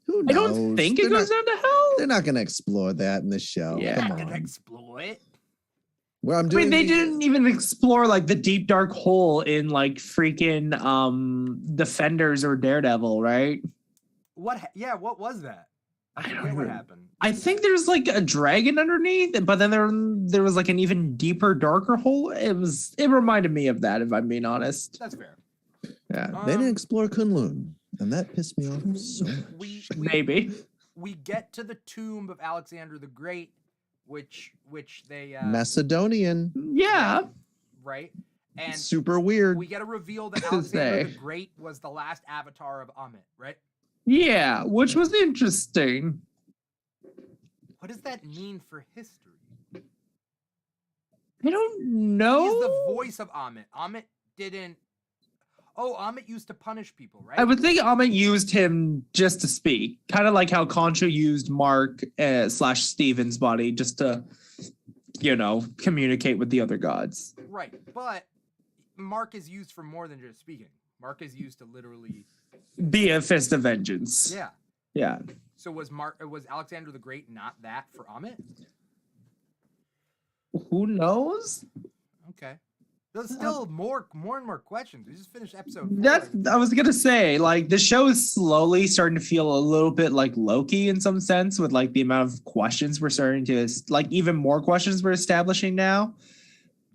Who I knows? don't think it They're goes not, down to hell. They're not going to explore that in this show. Yeah. Come Not gonna on. exploit. Where I'm I doing mean, they the- didn't even explore like the deep dark hole in like freaking Defenders or Daredevil, right? Yeah, what was that? I don't forget what know. happened. I think there's like a dragon underneath, but then there was like an even deeper, darker hole. It reminded me of that, if I'm being honest. That's fair. Yeah, They didn't explore Kunlun, and that pissed me off so much. We maybe. we get to the tomb of Alexander the Great, which they Macedonian. Yeah. right, and Super weird. we get a reveal that Say. Alexander the Great was the last avatar of Amit, right? Yeah, which was interesting. What does that mean for history? I don't know. He's the voice of Amit. Amit didn't. Oh, Amit used to punish people, right? I would think Amit used him just to speak, kind of like how Concho used Mark / Steven's body just to, communicate with the other gods. Right, but Mark is used for more than just speaking. Mark is used to literally. Be a fist of vengeance. Yeah. Yeah. So was Alexander the Great not that for Amit? Who knows? Okay. There's still more and more questions. We just finished episode 4. I was gonna say, like, the show is slowly starting to feel a little bit like Loki in some sense, with like the amount of questions we're starting to like, even more questions we're establishing now.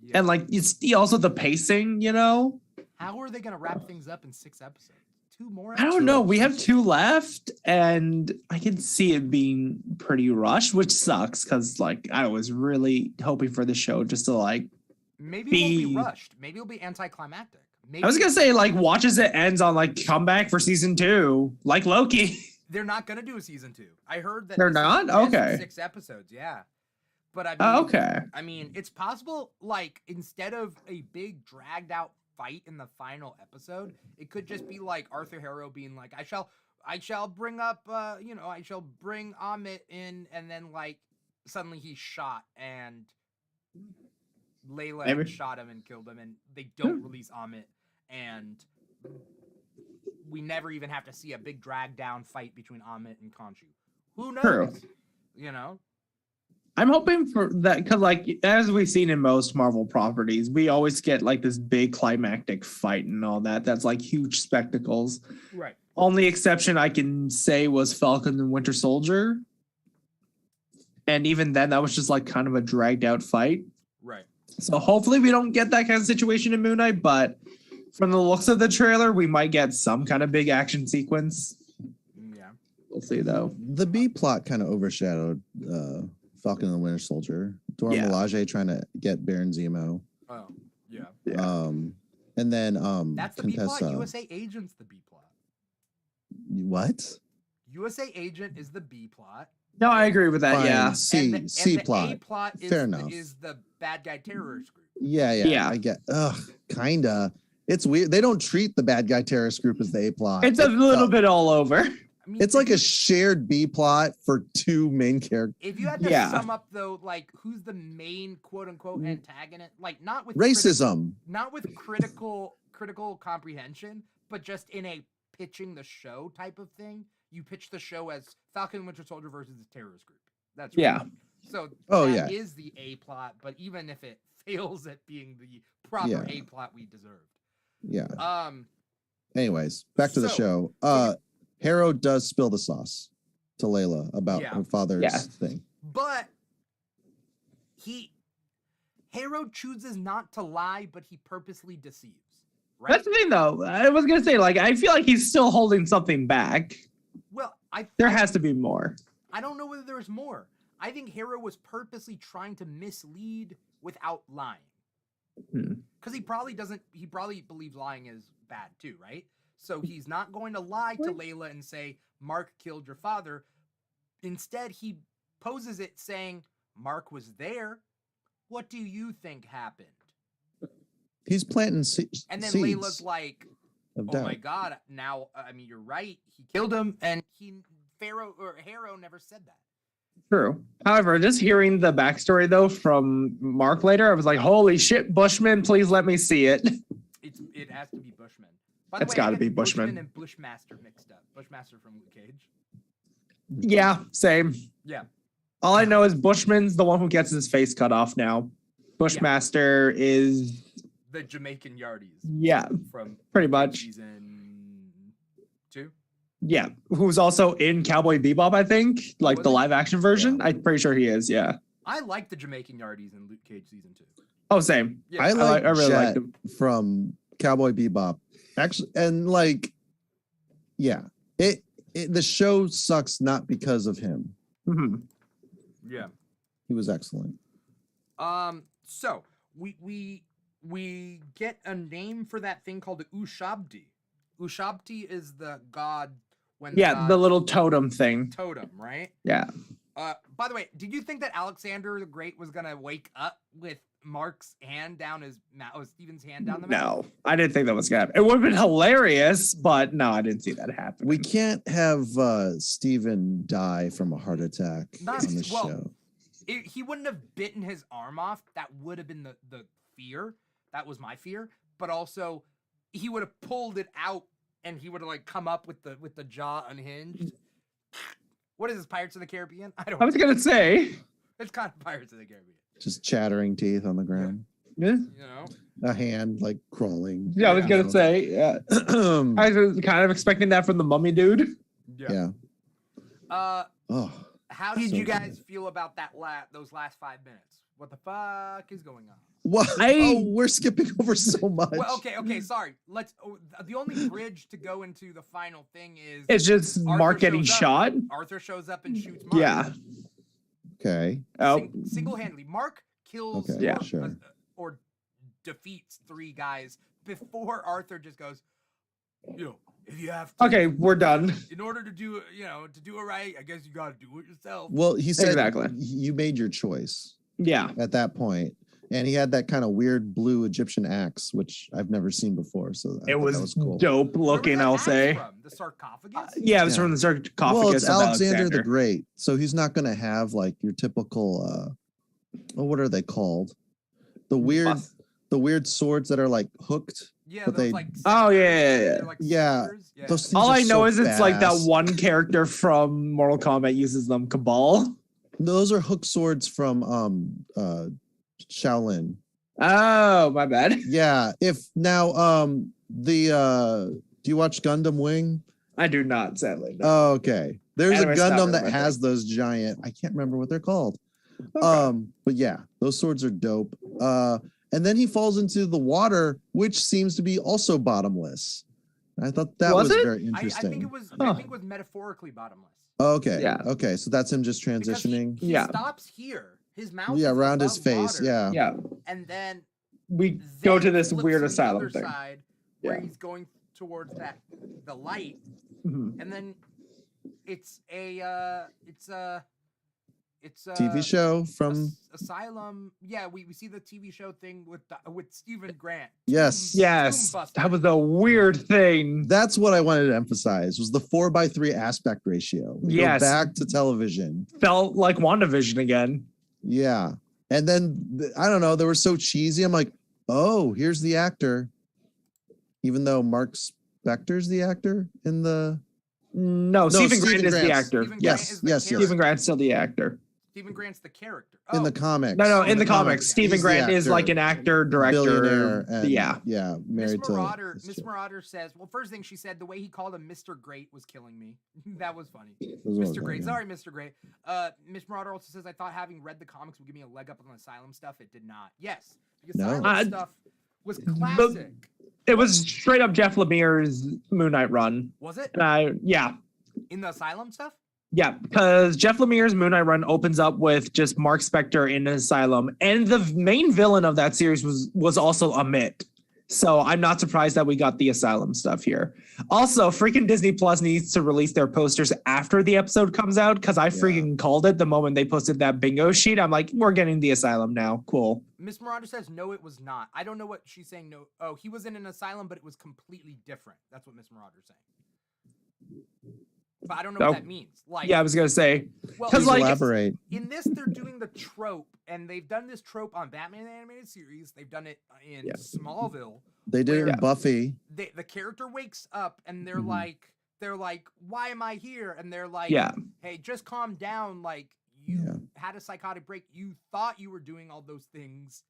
Yeah. And like it's also the pacing, How are they gonna wrap things up in 6 episodes? 2 more I episodes? don't know. We have 2 left, and I can see it being pretty rushed, which sucks because like I was really hoping for the show just to like. Maybe it won't be rushed. Maybe it'll be anticlimactic. Maybe I was gonna say like watch as it ends on like comeback for season 2, like Loki. they're not gonna do a season 2. I heard that They're this is not? just Okay. 6 episodes, yeah. But I mean, Okay. I mean, it's possible. Like instead of a big dragged out fight in the final episode, it could just be like Arthur Harrow being like, I shall bring up, I shall bring Amit in, and then like suddenly he's shot and Layla Maybe. had shot him and killed him, and they don't release Amit, and we never even have to see a big drag down fight between Amit and Khonshu. Who knows? True. I'm hoping for that because, like, as we've seen in most Marvel properties, we always get like this big climactic fight and all that. That's like huge spectacles. Right. Only exception I can say was Falcon and Winter Soldier. And even then, that was just like kind of a dragged out fight. Right. So hopefully we don't get that kind of situation in Moon Knight, but from the looks of the trailer, we might get some kind of big action sequence. Yeah. We'll see though. The B plot kind of overshadowed Falcon and the Winter Soldier. Dora Yeah. Milaje trying to get Baron Zemo. Oh, yeah. And then That's the B plot. Contessa. USA Agent's the B plot. What? USA Agent is the B plot. No, I agree with that. Fine, Yeah. C and C the plot. A plot is Fair the, enough. is the bad guy terrorist group. Yeah. I get. Kinda. It's weird. They don't treat the bad guy terrorist group as the A plot. It's a little bit all over. I mean, It's like a shared B plot for two main characters. if you had to Yeah. sum up though, like who's the main quote unquote antagonist, like not with Racism. not with critical comprehension, but just in a pitching the show type of thing. You pitch the show as Falcon and Winter Soldier versus the terrorist group. That's right. Yeah. So Oh, that yeah. is the A plot, but even if it fails at being the proper Yeah. A plot we deserved. Yeah. Anyways, back to the so- show. Harrow does spill the sauce to Layla about Yeah. her father's Yeah. thing. But Harrow chooses not to lie, but he purposely deceives. Right? That's the thing, though. I was gonna say, like, I feel like he's still holding something back. Well, There has to be more. I don't know whether there's more. I think Harrow was purposely trying to mislead without lying. Because he probably believes lying is bad too, right? So he's not going to lie to Layla and say, Mark killed your father. Instead, he poses it saying, Mark was there. What do you think happened? He's planting And then seeds Layla's like, of oh doubt. my God, now, I mean, you're right. He killed him, and Harrow never said that. True. However, just hearing the backstory though from Mark later, I was like, "Holy shit, Bushman! Please let me see it." It has to be Bushman. By the It's way, gotta I get be Bushman. and Bushmaster mixed up. Bushmaster from Luke Cage. Yeah, same. Yeah. All I know is Bushman's the one who gets his face cut off now. Bushmaster is The Jamaican Yardies. yeah, From pretty much. season 2. Yeah, who's also in Cowboy Bebop, I think, like Was the he? live action version. I'm pretty sure he is. Yeah. I like the Jamaican Yardies in Luke Cage season 2. Oh, same. Yeah. I like I really Jet liked him. from Cowboy Bebop. Actually, and like, yeah, it the show sucks not because of him. Mhm. Yeah. He was excellent. So we get a name for that thing called the Ushabti. Ushabti is the god when Yeah, the little totem thing. totem, right? Yeah. By the way, did you think that Alexander the Great was gonna wake up with Mark's hand down his mouth, or Steven's hand down the mouth? No, I didn't think that was gonna happen. It would have been hilarious, but no, I didn't see that happen. We can't have Steven die from a heart attack Not- on the well, show. He wouldn't have bitten his arm off. That would have been the fear. That was my fear. But also, he would have pulled it out, and he would have like come up with the jaw unhinged. What is this, Pirates of the Caribbean? I don't. I was gonna say. It's kind of Pirates of the Caribbean. Just chattering teeth on the ground. Yeah, You know. A hand like crawling. I was gonna say. Yeah. I was kind of expecting that from the mummy dude. Yeah. Oh. How did So you guys good. feel about those last 5 minutes? What the fuck is going on? What? Oh, we're skipping over so much. Well, okay, sorry. The only bridge to go into the final thing is It's just Arthur Mark getting shows up. shot. Arthur shows up and shoots Mark. Yeah. Okay. Oh, Single-handedly, Mark kills Okay, yeah, sure. or defeats 3 guys before Arthur just goes, if you have to, okay, we're done. in order to do it right, I guess you got to do it yourself. Well, he said Exactly. you made your choice Yeah. at that point. And he had that kind of weird blue Egyptian axe, which I've never seen before. So I It thought was, that was cool. dope Where was looking, that I'll axe say. from? The sarcophagus? Yeah, it was Yeah. from the sarcophagus Well, it's of Alexander the Great, so he's not going to have like your typical. What are they called? The weird swords that are like hooked. Yeah, but those they- like Oh, yeah, yeah, yeah. they're like Yeah. scissors. Yeah. Those things All are I know so is it's like that fast. one character from Mortal Kombat uses them, Cabal. Those are hook swords from Shaolin. Oh, my bad. Yeah. If now do you watch Gundam Wing? I do not, sadly. No. Oh, okay. There's a Anyway, stop Gundam it, that my has those giant. I can't remember what they're called. Okay. But yeah, those swords are dope. And then he falls into the water, which seems to be also bottomless. I thought that Was was it? very I interesting. think it was. Huh. I think it was metaphorically bottomless. Okay. Yeah. Okay. So that's him just Because transitioning. he Yeah. stops here. His mouth Yeah, is around his above face. water, Yeah. Yeah. and then We go to it this flips weird to the asylum other thing. side where Yeah. he's going towards the light, Mhm. and then it's a TV show from asylum. Yeah, we see the TV show thing with Stephen Grant. Yes. Yes, Tombbuster. that was a weird thing. That's what I wanted to emphasize was the 4:3 aspect ratio. We go Yes. back to television. Felt like WandaVision again. Yeah. And then I don't know, they were so cheesy. I'm like, oh, here's the actor. Even though Mark Spector's the actor in the No, Stephen Grant is the Grant's- actor. Stephen Grant Yes, is the yes, character. Stephen Grant's still the actor. Stephen Grant's the character. in the Oh, comics. No, in the comic, comics, Stephen he's the Grant is actor, like an actor, director. billionaire, and Yeah. Miss married to Marauder. Miss Marauder says, well, first thing she said, the way he called him Mr. Great was killing me. That was funny. Mr. Great. Sorry, Mr. Great. Miss Marauder also says, I thought having read the comics would give me a leg up on the Asylum stuff. It did not. Yes, the Asylum stuff was classic. It was straight up Jeff Lemire's Moon Knight run. Was it? Yeah. In the Asylum stuff? Yeah, because Jeff Lemire's Moon Knight run opens up with just Mark Spector in an asylum, and the main villain of that series was also Amit. So I'm not surprised that we got the asylum stuff here. Also, freaking Disney Plus needs to release their posters after the episode comes out because I freaking called it the moment they posted that bingo sheet. I'm like, we're getting the asylum now. Cool. Miss Marauder says, no, it was not. I don't know what she's saying. No. Oh, he was in an asylum, but it was completely different. That's what Miss Marauder's saying. But I don't know what that means. Like, yeah, I was gonna say, well, because like elaborate. in this, they're doing the trope, and they've done this trope on Batman the Animated Series. They've done it in Smallville. They did it in Buffy. The character wakes up, and they're like, why am I here? And they're like, hey, just calm down. Like, you had a psychotic break. You thought you were doing all those things.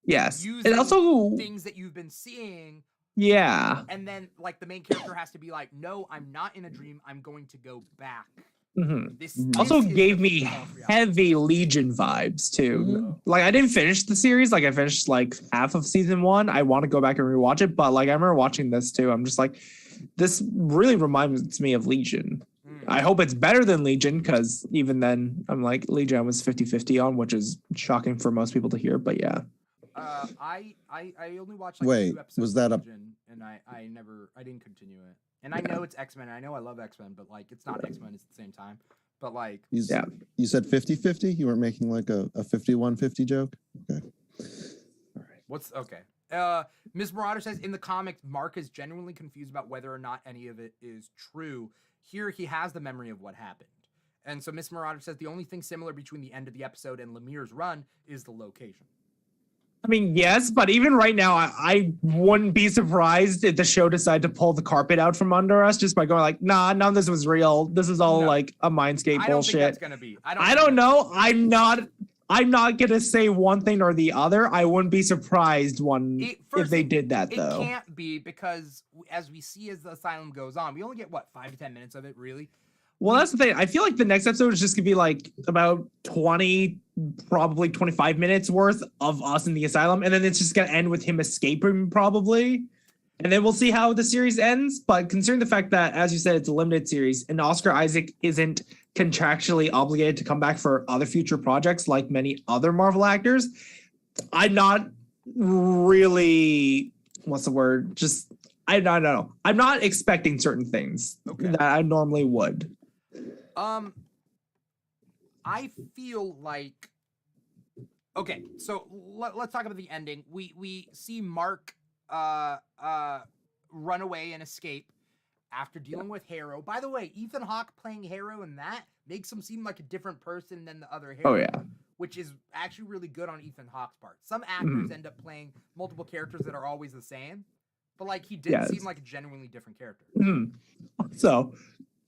Yes, Using and also things that you've been seeing. Yeah. And then, like, the main character has to be like, no, I'm not in a dream. I'm going to go back. This also is gave the me false reality. heavy Legion vibes too. Like I didn't finish the series. Like I finished like half of season 1. I want to go back and rewatch it, but like I remember watching this too. I'm just like, this really reminds me of Legion. I hope it's better than Legion because even then I'm like Legion was 50-50 on, which is shocking for most people to hear. But yeah. I only watched like Wait, 2 episodes was that of Legion, and I didn't continue it. And I know it's X-Men. I know I love X-Men, but like it's not X-Men. It's at the same time. But like, You said 50-50? You weren't making like a 51-50 joke? Okay. all right. What's okay? Ms. Marauder says in the comics, Mark is genuinely confused about whether or not any of it is true. Here, he has the memory of what happened. And so Ms. Marauder says the only thing similar between the end of the episode and Lemire's run is the location. I mean, yes, but even right now, I wouldn't be surprised if the show decided to pull the carpet out from under us just by going like, nah, none of this was real. This is all like a Mindscape bullshit. I don't think that's gonna be. I don't know. I'm not gonna say one thing or the other. I wouldn't be surprised if they did that though. It can't be because as we see as the asylum goes on, we only get what 5 to 10 minutes of it, really. Well, that's the thing. I feel like the next episode is just gonna be like about 20, probably 25 minutes worth of us in the asylum, and then it's just gonna end with him escaping probably. And then we'll see how the series ends. But considering the fact that, as you said, it's a limited series, and Oscar Isaac isn't contractually obligated to come back for other future projects like many other Marvel actors, I'm not really I don't know. I'm not expecting certain things that I normally would. I feel like so let's talk about the ending. We see Mark run away and escape after dealing with Harrow. By the way, Ethan Hawke playing Harrow in that makes him seem like a different person than the other Harrow. Oh yeah. Which is actually really good on Ethan Hawke's part. Some actors end up playing multiple characters that are always the same, but like he did seem like a genuinely different character. So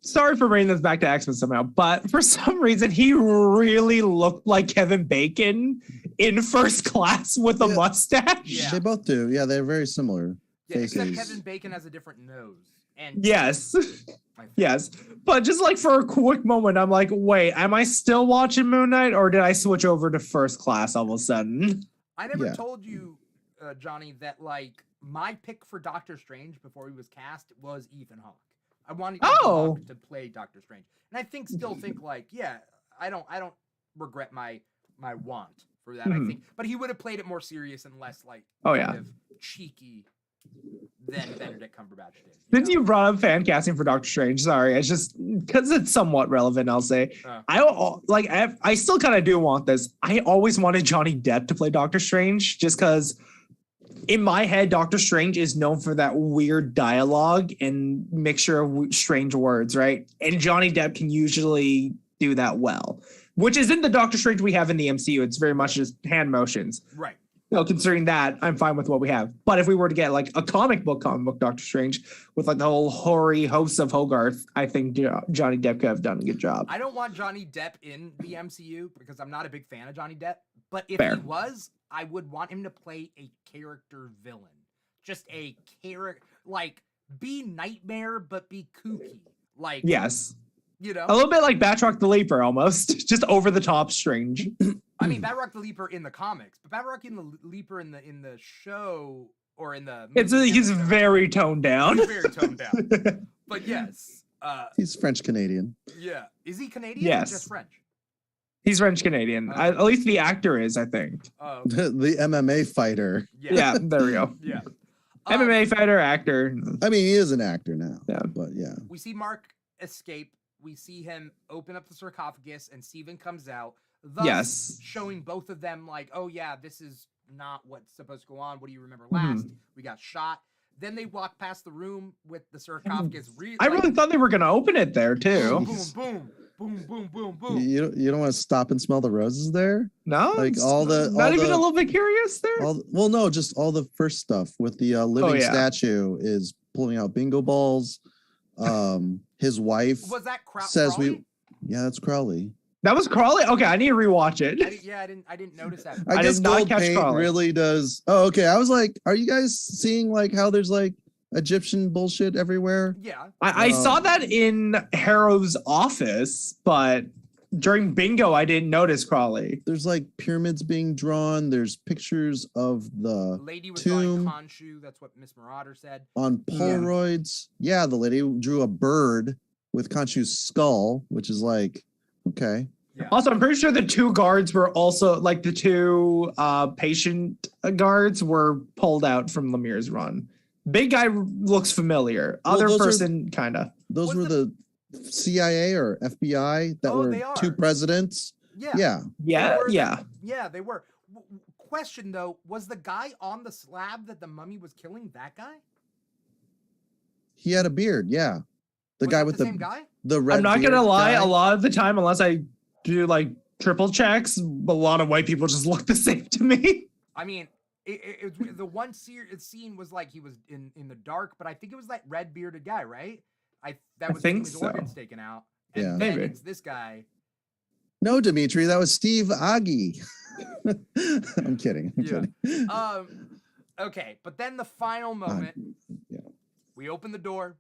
sorry for bringing this back to X-Men somehow, but for some reason he really looked like Kevin Bacon in First Class with a mustache. Yeah. They both do. Yeah, they're very similar. Yeah, faces. except Kevin Bacon has a different nose. And yes. Yes. But just like for a quick moment, I'm like, wait, am I still watching Moon Knight or did I switch over to First Class all of a sudden? I never told you, Johnny, that like my pick for Doctor Strange before he was cast was Ethan Hawke. I wanted Ethan Hawke to play Doctor Strange. And I still think like, yeah, I don't regret my my want for that. I think, but he would have played it more serious and less like kind of cheeky than Benedict Cumberbatch did. Since you brought up fan casting for Doctor Strange, sorry, it's just because it's somewhat relevant. I'll say I still kind of do want this. I always wanted Johnny Depp to play Doctor Strange, just because in my head, Doctor Strange is known for that weird dialogue and mixture of strange words, right? And Johnny Depp can usually do that well, which isn't the Doctor Strange we have in the MCU. It's very much just hand motions. Right. No, considering that, I'm fine with what we have. But if we were to get like a comic book Doctor Strange with like the whole hoary hosts of Hogarth, I think Johnny Depp could have done a good job. I don't want Johnny Depp in the MCU because I'm not a big fan of Johnny Depp. But if Fair. he was, I would want him to play a character villain. Just a character, like, be Nightmare, but be kooky. Like, Yes. You know? A little bit like Batroc the Leaper almost. Just over the top strange. I mean, Batroc the Leaper in the comics, but Batroc in the Leaper in the show or in the He's very toned down. He's very toned down. But yes. He's French Canadian. Yeah. Is he Canadian Yes. or just French? He's French Canadian. At least the actor is, I think. Oh. The MMA fighter. Yeah, there we go. Yeah. MMA fighter, actor. I mean, he is an actor now. Yeah. But yeah. We see Mark escape. We see him open up the sarcophagus, and Steven comes out. Thus showing both of them like, oh yeah, this is not what's supposed to go on. What do you remember last? We got shot. Then they walk past the room with the sarcophagus. I really thought they were going to open it there too. Boom, boom, boom, boom, boom, boom. You don't want to stop and smell the roses there? No, like not even a little bit curious there. No, just all the first stuff with the living statue is pulling out bingo balls. His wife was that says Crowley? That's Crowley. That was Crowley. Okay, I need to rewatch it. I didn't notice that. I guess gold paint really does. Oh, okay. I was like, are you guys seeing like how there's like Egyptian bullshit everywhere? Yeah. I saw that in Harrow's office, but during bingo, I didn't notice Crowley. There's like pyramids being drawn. There's pictures of the lady was tomb drawing Khonshu. That's what Miss Marauder said. on Polaroids. Yeah, the lady drew a bird with Khonshu's skull, which is like, okay. Yeah. Also, I'm pretty sure the two guards were also like the two patient guards were pulled out from Lemire's run. Big guy looks familiar. Other person kind of. Those were the CIA or FBI that were two presidents. Yeah, they were. Question though, was the guy on the slab that the mummy was killing that guy? He had a beard. Yeah, the guy with the same guy. The red. I'm not gonna lie. guy. A lot of the time, unless I do like triple checks, a lot of white people just look the same to me. I mean, it the one scene was like he was in the dark, but I think it was that red bearded guy, right? That was getting his organs taken out. And then maybe it's this guy. No, Dimitri, that was Steve Agee. I'm kidding. I'm kidding. Okay, but then the final moment, we open the door,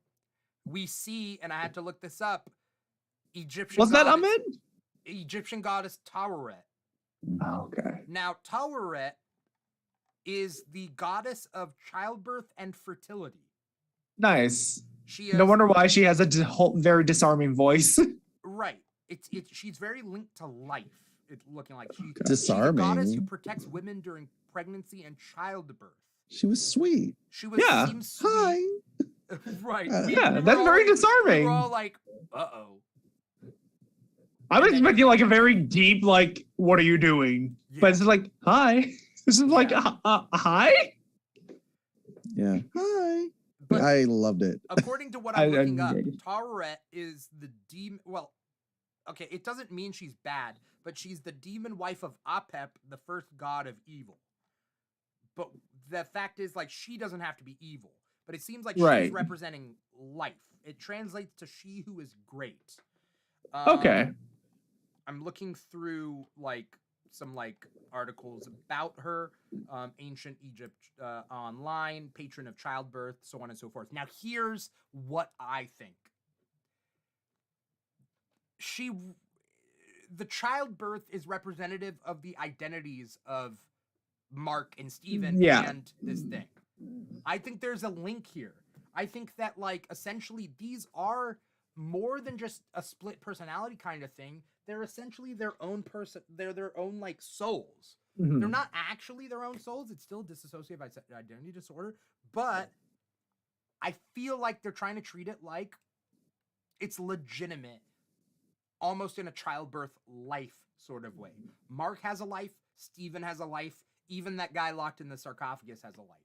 we see, and I had to look this up. Egyptian goddess Taweret. Okay. Now Taweret is the goddess of childbirth and fertility. Nice. She no wonder why she has a very disarming voice. Right. She's very linked to life. It's looking like disarming. She's a goddess who protects women during pregnancy and childbirth. She was sweet. She was seems sweet. Hi. Right. That's very disarming. We're all like, uh-oh. I was expecting like a very deep, like, what are you doing? Yeah. But it's like, hi. This is like, hi? Yeah. Hi. But I loved it. According to what I'm looking up, Taweret is the demon. Well, okay, it doesn't mean she's bad, but she's the demon wife of Apep, the first god of evil. But the fact is, like, she doesn't have to be evil. But it seems like she's representing life. It translates to she who is great. Okay. I'm looking through, like, some like articles about her, ancient Egypt online, patron of childbirth, so on and so forth. Now here's what I think. The childbirth is representative of the identities of Mark and Steven and this thing. I think there's a link here. I think that like essentially these are more than just a split personality kind of thing. they're essentially their own person. They're their own like souls. Mhm. They're not actually their own souls. It's still dissociative identity disorder, but I feel like they're trying to treat it like it's legitimate, almost in a childbirth life sort of way. Mark has a life. Steven has a life. Even that guy locked in the sarcophagus has a life.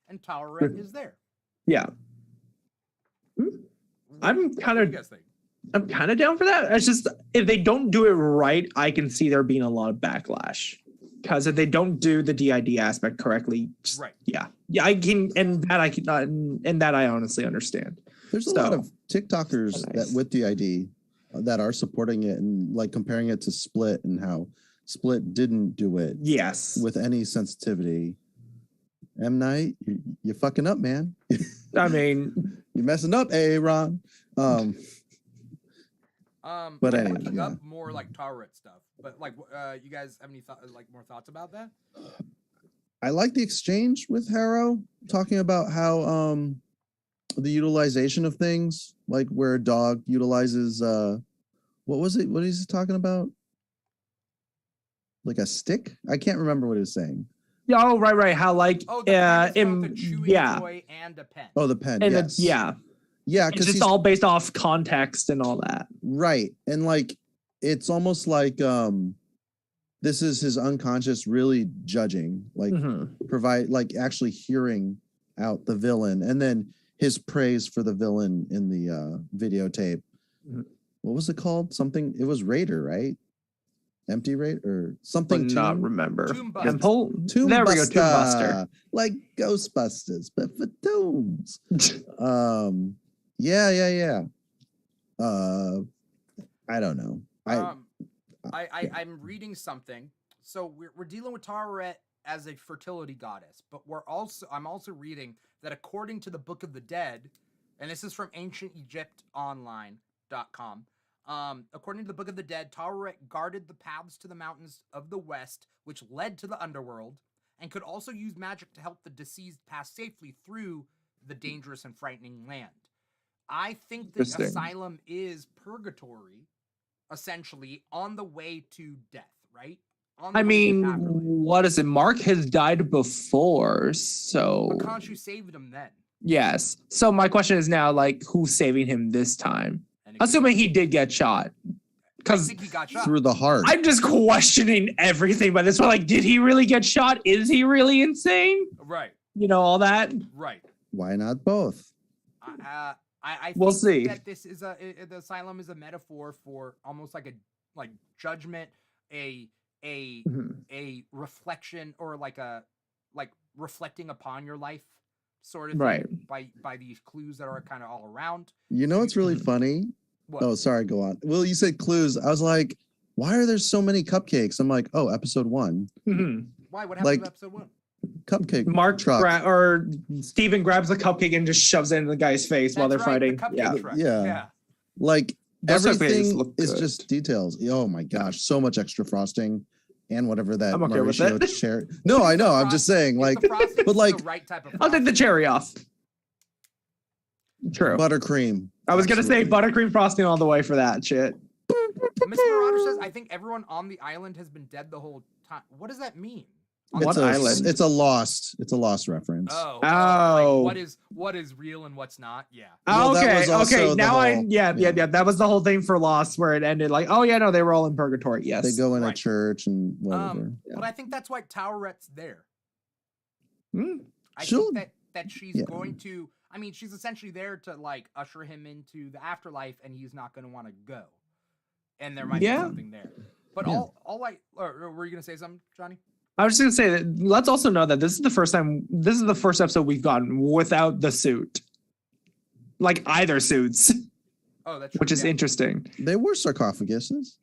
And Tauret is there. Yeah. I'm kind of down for that. It's just if they don't do it right, I can see there being a lot of backlash. Because if they don't do the DID aspect correctly, right? Yeah, I can, and that I honestly understand. There's a lot of TikTokers that with DID that are supporting it and like comparing it to Split and how Split didn't do it. Yes, with any sensitivity. M. Night, you're fucking up, man. I mean, you're messing up, Aaron. But I'm anyway, looking yeah. up more like Tauret stuff. But like, you guys have any more thoughts about that? I like the exchange with Harrow talking about how the utilization of things, like where a dog utilizes what was it? What is he talking about? Like a stick? I can't remember what he was saying. Oh, right. How like both a chewing toy and a pen. Oh, the pen. And yes. yeah, because it's just all based off context and all that. Right. And like it's almost like this is his unconscious really judging, like provide like actually hearing out the villain, and then his praise for the villain in the videotape. What was it called? Something, it was Raider, right? Empty Raider or something. Not remember. Tombbuster. There we go, Tombbuster. Like Ghostbusters, but for tombs. Yeah. I don't know. I'm reading something. So we're dealing with Tauret as a fertility goddess, but I'm also reading that according to the Book of the Dead, and this is from ancientegyptonline.com. According to the Book of the Dead, Tauret guarded the paths to the mountains of the west, which led to the underworld, and could also use magic to help the deceased pass safely through the dangerous and frightening land. I think the asylum is purgatory, essentially, on the way to death, right? I mean, what is it? Mark has died before, so... But Khonshu saved him then. Yes. So my question is now, like, who's saving him this time? Assuming he did get shot. Because he got shot through the heart. I'm just questioning everything by this one. Like, did he really get shot? Is he really insane? Right. You know, all that? Right. Why not both? I we'll think see. that this is the asylum is a metaphor for almost like a judgment, a reflection, or like reflecting upon your life sort of thing, right, by these clues that are kind of all around. You know what's really funny? What? Oh, sorry, go on. Well, you said clues. I was like, why are there so many cupcakes? I'm like, oh, episode 1. Why? What happened to episode 1? Cupcake. Mark truck. Or Steven grabs the cupcake and just shoves it in the guy's face while they're fighting. Yeah. Like Those everything look is good. just details. Oh my gosh, so much extra frosting and whatever that I'm okay with Mauricio that. cherry. No, I know. I'm just saying, like, but like, the right type of I'll take the cherry off. True. Buttercream. I was gonna say buttercream frosting all the way for that shit. Miss Marauder says, I think everyone on the island has been dead the whole time. What does that mean? It's a lost reference. Like what is real and what's not? Yeah. Well, that was also Okay. the Now whole- yeah. That was the whole thing for Lost, where it ended like, oh yeah, no, they were all in purgatory. Yes. They go in a church and whatever. But I think that's why Tauret's there. I She'll- think that she's going to. I mean, she's essentially there to like usher him into the afterlife, and he's not going to want to go. And there might be something there. But were you gonna say something, Johnny? I was just gonna say that let's also know that this is the first episode we've gotten without the suit. Like either suits. Oh, that's true. Which is interesting. They were sarcophaguses.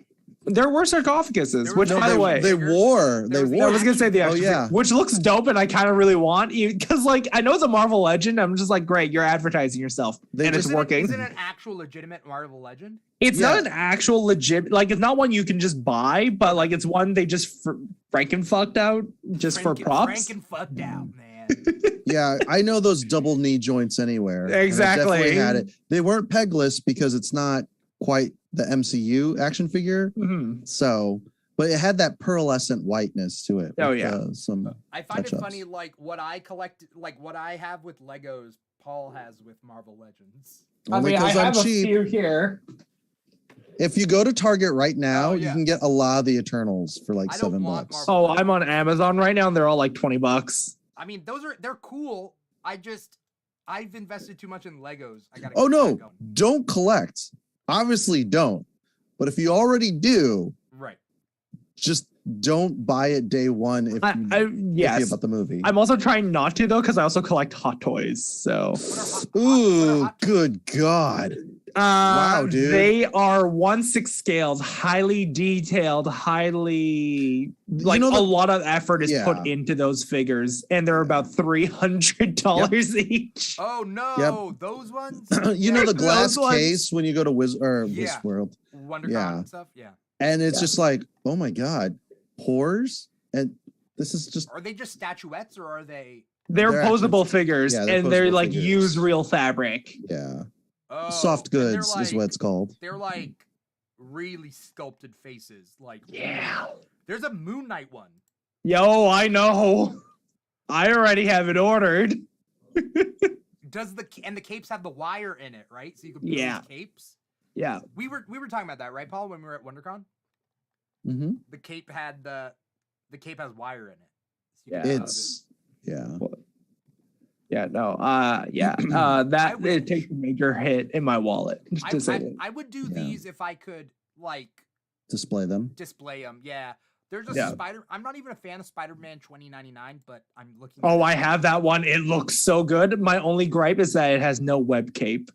There were sarcophaguses, which by the way, they wore. I was gonna say the action figure, which looks dope, and I kind of really want, because like I know it's a Marvel Legend. I'm just like, great, you're advertising yourself, and it's working. Is it an actual legitimate Marvel Legend? It's not an actual legit, like it's not one you can just buy, but like it's one they just Franken-fucked out just for props. Franken-fucked out, man. Yeah, I know those double knee joints anywhere. Exactly. I definitely had it. They weren't pegless because it's not quite the MCU action figure. Mm-hmm. So, but it had that pearlescent whiteness to it. Oh, with, yeah. Some I find it touch-ups. funny, like what I collect, like what I have with Legos, Paul has with Marvel Legends. Only I 'cause I'm have a cheap. few here. If you go to Target right now, Oh, yeah. you can get a lot of the Eternals for like I don't $7. want Marvel. Oh, I'm on Amazon right now, and they're all like $20. I mean, they're cool. I've invested too much in Legos. I gotta. Oh keep no, that going. don't collect. Obviously don't. But if you already do, Right. just don't buy it day one if you Yes. iffy about the movie. I'm also trying not to though, because I also collect Hot Toys. So, Ooh, good God. Wow, dude. They are 1/6 scales, highly detailed, highly like know a lot of effort is Yeah. put into those figures, and they're about $300 each. Oh no, those ones. You know the Those glass ones. case when you go to Wiz Yeah. World, WonderCon Yeah. and stuff. Yeah. and it's Yeah. just like, oh my God, pores, and this is just Are they just statuettes or are they? They're They're posable actually- figures, yeah, and they're they're posable like figures. use real fabric. yeah, Oh, soft and they're goods is what like- it's called. They're like really sculpted faces. Like Yeah. there's a Moon Knight one. Yo, I know. I already have it ordered. Does the capes have the wire in it, right? So you can build Yeah. these capes. Yeah. We were talking about that, right, Paul? When we were at WonderCon, Mm-hmm. the cape had the cape has wire in it. So you Yeah. can build It's yeah. Yeah, no. That would- it takes a major hit in my wallet. To say that. I would do Yeah. these if I could like Display them. display them. Yeah. There's a Yeah. Spider. I'm not even a fan of Spider-Man 2099, but I'm looking. Oh, at I it. have that one. It looks so good. My only gripe is that it has no web cape.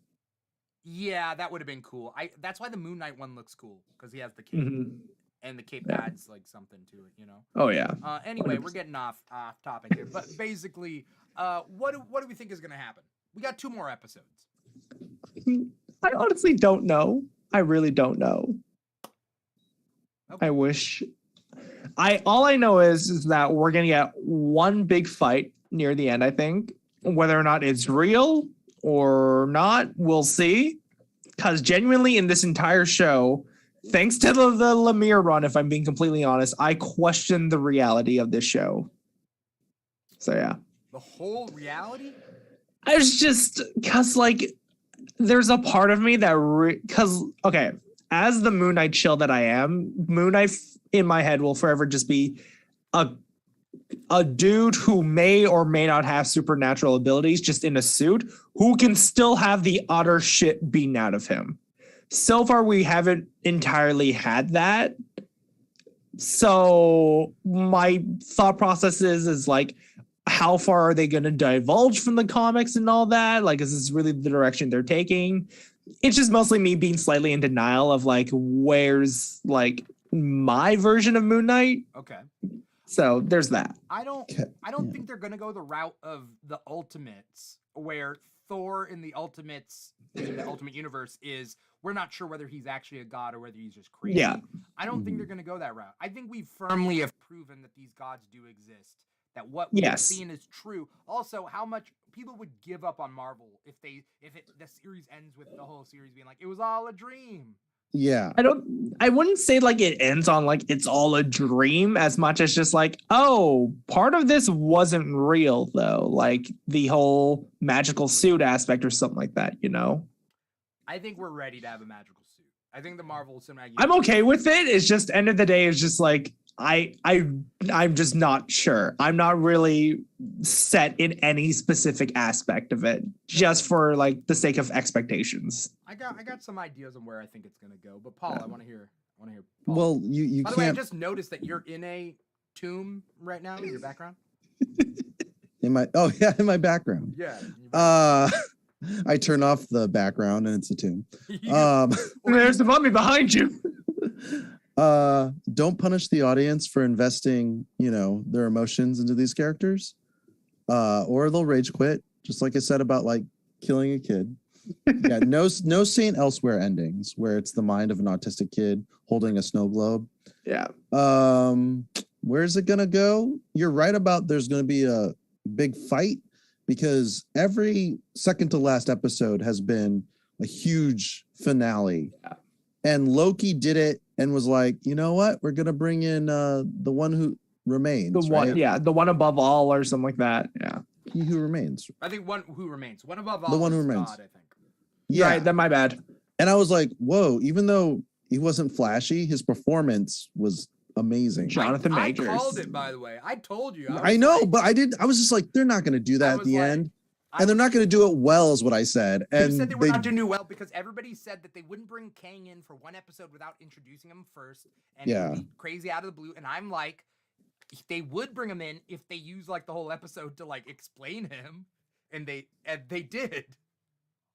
Yeah, that would have been cool. That's why the Moon Knight one looks cool because he has the cape Mhm. and the cape Yeah. adds like something to it, you know. Oh yeah. Anyway, we're getting off topic here, but basically, what do we think is going to happen? We got 2 more episodes. I honestly don't know. I really don't know. Okay. I wish. All I know is that we're gonna get one big fight near the end. I think whether or not it's real or not, we'll see. Because genuinely, in this entire show, thanks to the Lemire run, if I'm being completely honest, I question the reality of this show. So yeah. The whole reality? I was just because like there's a part of me that because okay, as the Moon Knight chill that I am, Moon Knight in my head will forever just be a dude who may or may not have supernatural abilities, just in a suit, who can still have the utter shit beaten out of him. So far, we haven't entirely had that. So my thought process is like, how far are they going to divulge from the comics and all that? Like, is this really the direction they're taking? It's just mostly me being slightly in denial of like, where's like my version of Moon Knight? Okay. So there's that. I don't think they're going to go the route of the Ultimates, where Thor in the Ultimate universe is, we're not sure whether he's actually a god or whether he's just crazy. Yeah. I don't think they're going to go that route. I think we firmly have proven that these gods do exist, that what Yes. we've seen is true. Also, how much people would give up on Marvel if the series ends with the whole series being like, it was all a dream. Yeah. I wouldn't say like it ends on like it's all a dream as much as just like, oh, part of this wasn't real though. Like the whole magical suit aspect or something like that, you know? I think we're ready to have a magical suit. I think the Marvel Cinematic I'm okay with it. It's just end of the day, it's just like I'm just not sure. I'm not really set in any specific aspect of it, just for like the sake of expectations. I got some ideas on where I think it's gonna go, but Paul, I want to hear. Paul. Well, you By the way, I can't just noticed that you're in a tomb right now in your background. in my background. Yeah. I turn off the background and it's a tomb. There's the mummy behind you. Don't punish the audience for investing, their emotions into these characters, or they'll rage quit. Just like I said about like killing a kid. Yeah, no Saint Elsewhere endings where it's the mind of an autistic kid holding a snow globe. Yeah. Where's it gonna go? You're right about there's gonna be a big fight, because every second to last episode has been a huge finale And Loki did it and was like, you know what? We're gonna bring in the one who remains. The one, right? yeah, the one above all, or something like that. Yeah. He who remains. I think one who remains. One above all. The one who is remains. God, I think. Yeah. Right, that my bad. And I was like, whoa, even though he wasn't flashy, his performance was amazing. Jonathan I Majors. called it, by the way. I told you. I know, but I was just like, they're not going to do that at the end. And they're not going to do it well, is what I said. You And said they were not doing it well because everybody said that they wouldn't bring Kang in for one episode without introducing him first. And it would be crazy out of the blue. And I'm like, they would bring him in if they use like the whole episode to like explain him. And they did.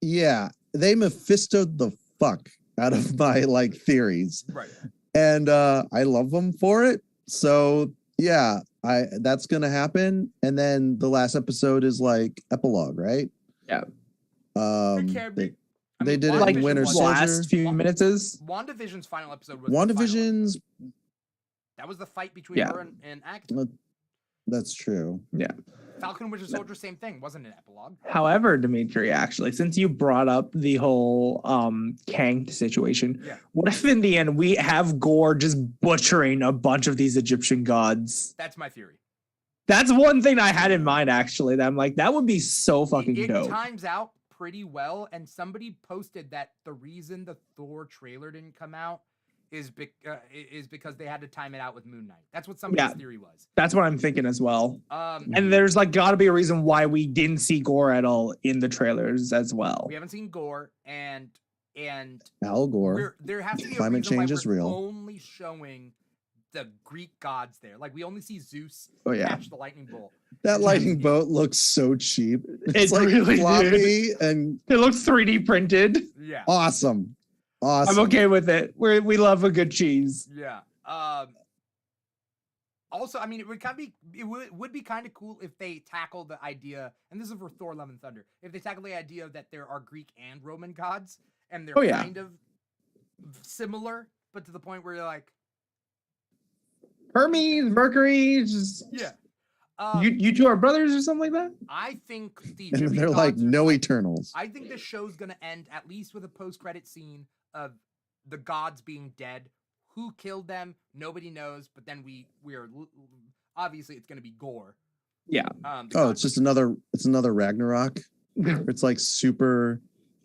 Yeah, they Mephisto'd the fuck out of my like theories. Right. And I love them for it. So yeah, that's gonna happen. And then the last episode is like epilogue, right? Yeah. They did it like in Winter the Soldier. last few minutes is WandaVision's final episode was WandaVision's. that was the fight between her and Agatha. That's true. Yeah. Falcon Winter Soldier, same thing. Wasn't an epilogue. However, Dimitri, actually, since you brought up the whole Kang situation, what if in the end we have Gore just butchering a bunch of these Egyptian gods? That's my theory. That's one thing I had in mind, actually, that I'm like, that would be so fucking It dope. times out pretty well, and somebody posted that the reason the Thor trailer didn't come out is because they had to time it out with Moon Knight. That's what somebody's theory was. That's what I'm thinking as well. And And there's like got to be a reason why we didn't see Gore at all in the trailers as well. we haven't seen Gore, and Al Gore. there has to be a Climate reason change why is we're real. only showing the Greek gods there. Like we only see Zeus catch the lightning bolt. That lightning bolt looks so cheap. It's It like really floppy and it looks 3D printed. Yeah. awesome. I'm okay with it. We love a good cheese. Yeah. Also, I mean, it would be kind of cool if they tackle the idea, and this is for Thor: Love and Thunder. If they tackle the idea that there are Greek and Roman gods, and they're kind of similar, but to the point where you're like, Hermes, Mercury, just you two are brothers or something like that. I think the And Egyptian they're like gods no Eternals. I think the show's gonna end at least with a post-credit scene of the gods being dead. Who killed them? Nobody knows. But then we're obviously it's gonna be Gore. Yeah. It's just another Ragnarok. It's like super.